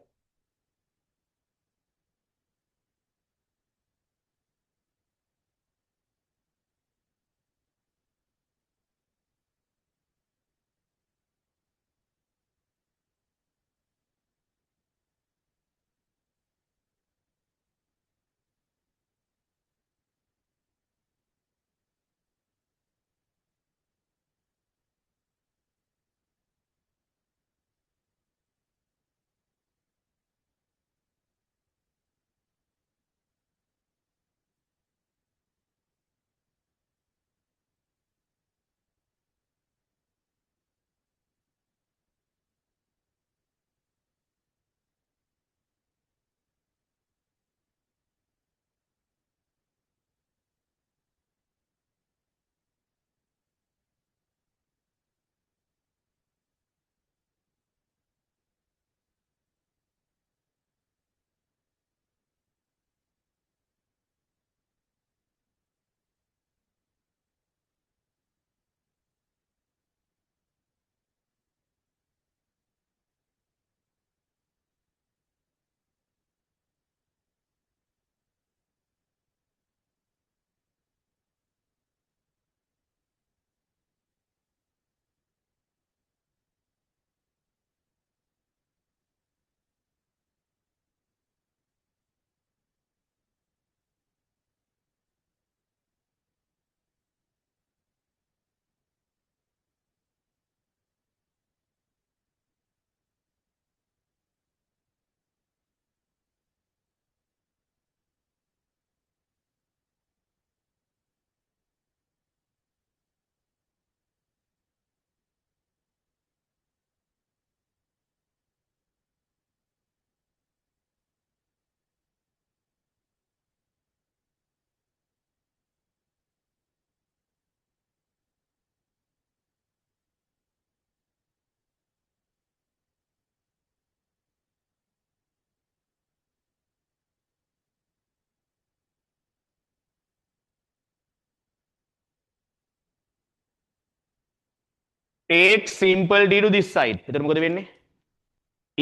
Take simple d to this side. එතකොට මොකද වෙන්නේ?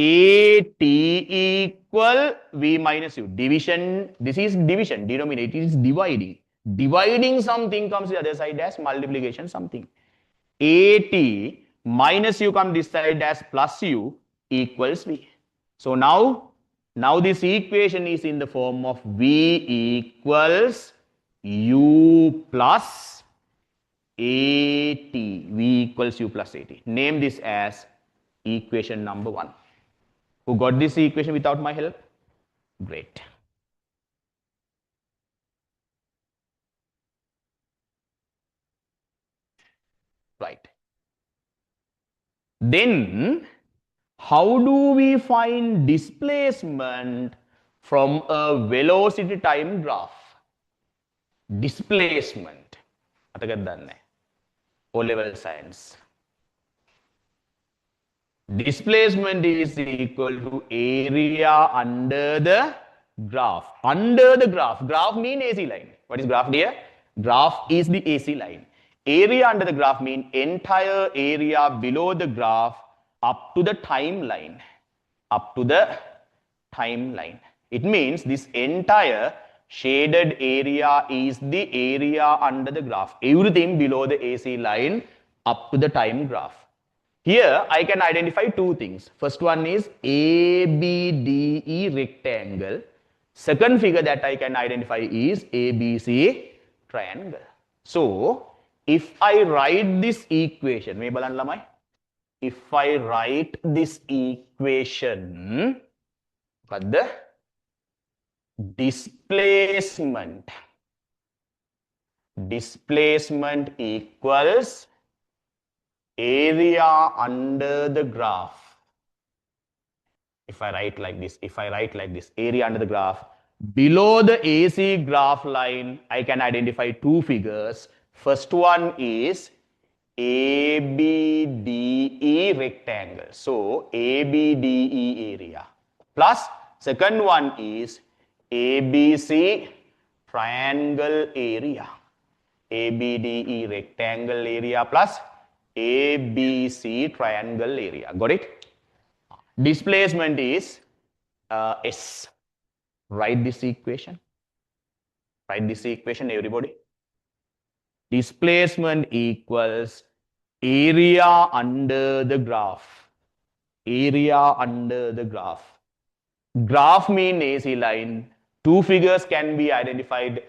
AT equal V minus U. Division, this is division, denominator is dividing. Dividing something comes the other side as multiplication something. AT minus U comes this side as plus U equals V. So now this equation is in the form of V equals U plus AT. V equals U plus AT. Name this as equation number 1. Who got this equation without my help? Great. Right. Then, how do we find displacement from a velocity time graph? Displacement. O-level science. Displacement is equal to area under the graph. Under the graph. Graph means AC line. What is graph here? Graph is the AC line. Area under the graph means entire area below the graph up to the timeline. Up to the timeline. It means this entire shaded area is the area under the graph. Everything below the AC line up to the time graph. Here I can identify two things. First one is ABDE rectangle. Second figure that I can identify is ABC triangle. So if I write this equation, if I write this equation, what the displacement equals area under the graph. If I write like this, area under the graph, below the AC graph line, I can identify two figures. First one is ABDE rectangle. So ABDE area plus second one is ABC triangle area. ABDE rectangle area plus ABC triangle area. Got it? Displacement is S. Write this equation. Everybody. Displacement equals area under the graph. Graph means AC line. Two figures can be identified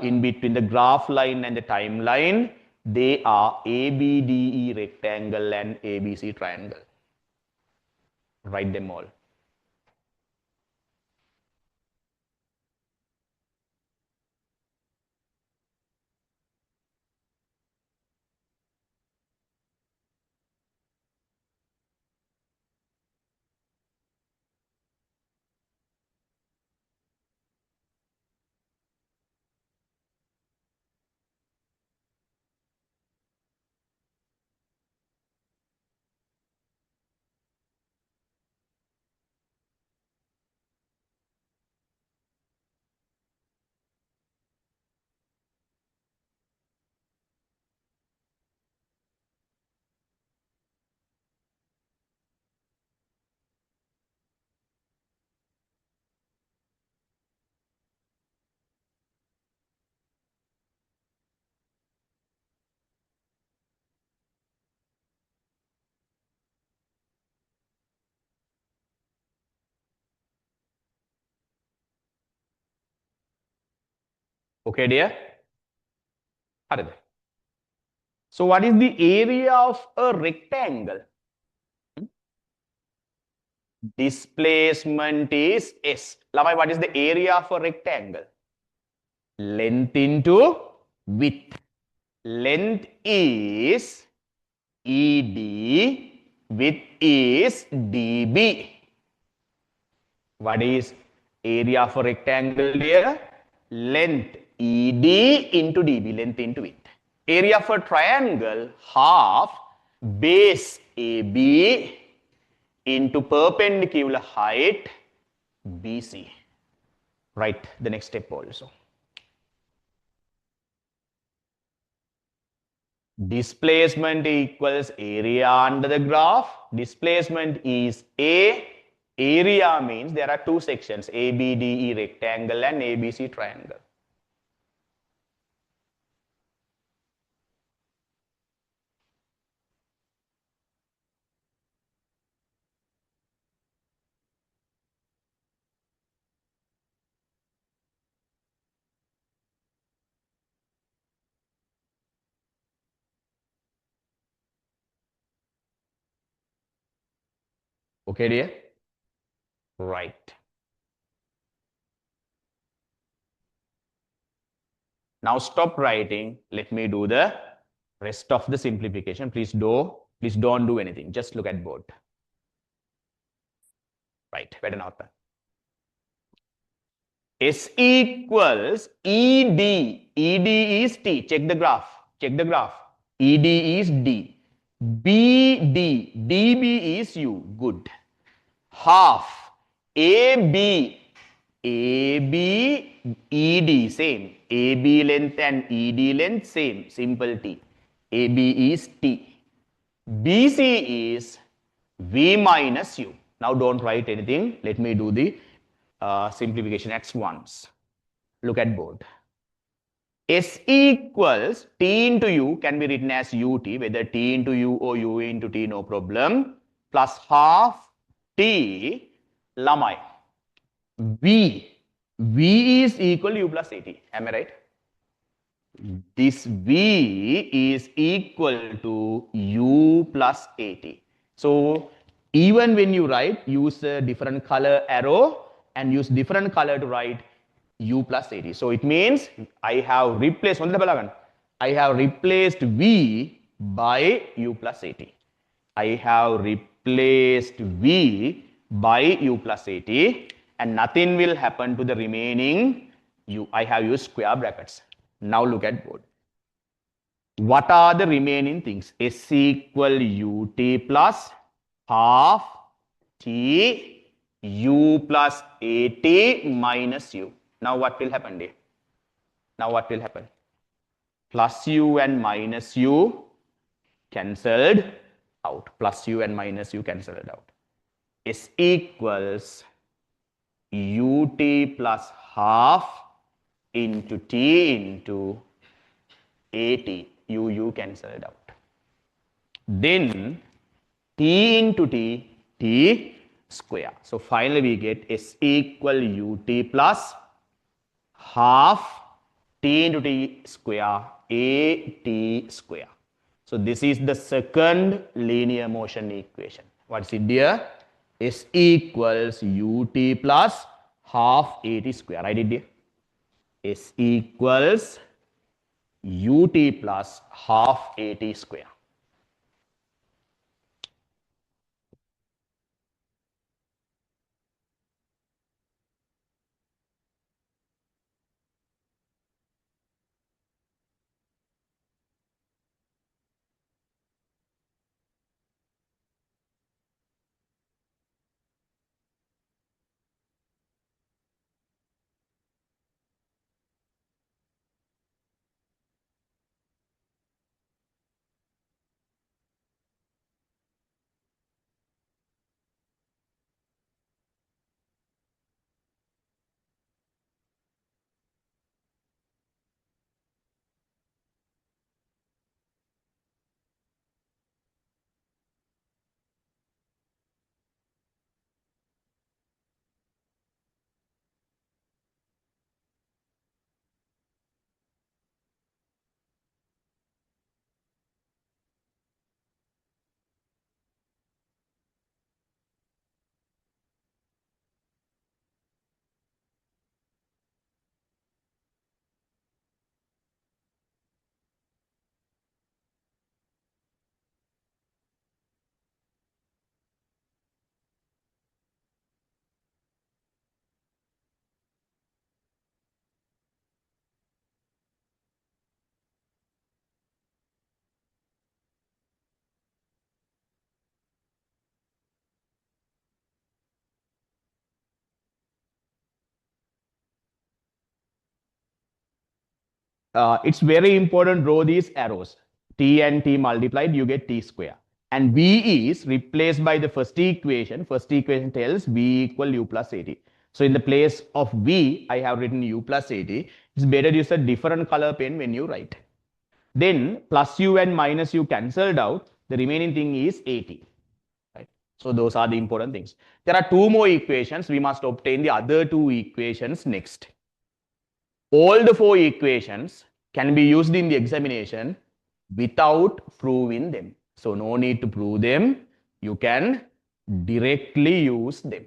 in between the graph line and the timeline. They are ABDE rectangle and ABC triangle. Write them all. Okay, dear? So what is the area of a rectangle? Displacement is S. Lamai, what is the area of a rectangle? Length into width. Length is ED, width is DB. What is area of a rectangle here? Length ED into DB, length into width. Area of a triangle, half base AB into perpendicular height BC. Write the next step also. Displacement equals area under the graph. Displacement is A. Area means there are two sections, ABDE rectangle and ABC triangle. Okay, dear? Right. Now stop writing. Let me do the rest of the simplification. Please don't do anything. Just look at board. Right. Better not. S equals ED. ED is T. Check the graph. Check the graph. ED is D. BD. DB is U. Good. Half. AB. AB. ED. Same. AB length and ED length. Same. Simple T. AB is T. BC is V minus U. Now don't write anything. Let me do the simplification x once. Look at board. S equals T into U can be written as UT, whether T into U or U into T, no problem, plus half T lamai. V. V is equal to U plus AT. Am I right? This V is equal to U plus AT. So even when you write, use a different color arrow and use different color to write U plus AT. So it means I have replaced V by U plus AT. I have replaced V by U plus AT and nothing will happen to the remaining U. I have used square brackets. Now look at board. What are the remaining things? S equal UT plus half T U plus AT minus U. Now what will happen there? Now what will happen? Plus U and minus U cancelled out. Plus U and minus U cancelled out. S equals UT plus half into T into AT. U cancelled out. Then T into T, T square. So finally we get S equal UT plus half T into T square, AT square. So this is the second linear motion equation. What's it dear? S equals UT plus half AT square. Write it dear. S equals UT plus half AT square. It's very important, draw these arrows. T and T multiplied, you get T square. And V is replaced by the first equation. First equation tells V equal U plus 80. So in the place of V, I have written U plus 80. It's better to use a different color pen when you write. Then plus U and minus U cancelled out. The remaining thing is 80. Right? So those are the important things. There are two more equations. We must obtain the other two equations next. All the four equations can be used in the examination without proving them. So no need to prove them. You can directly use them.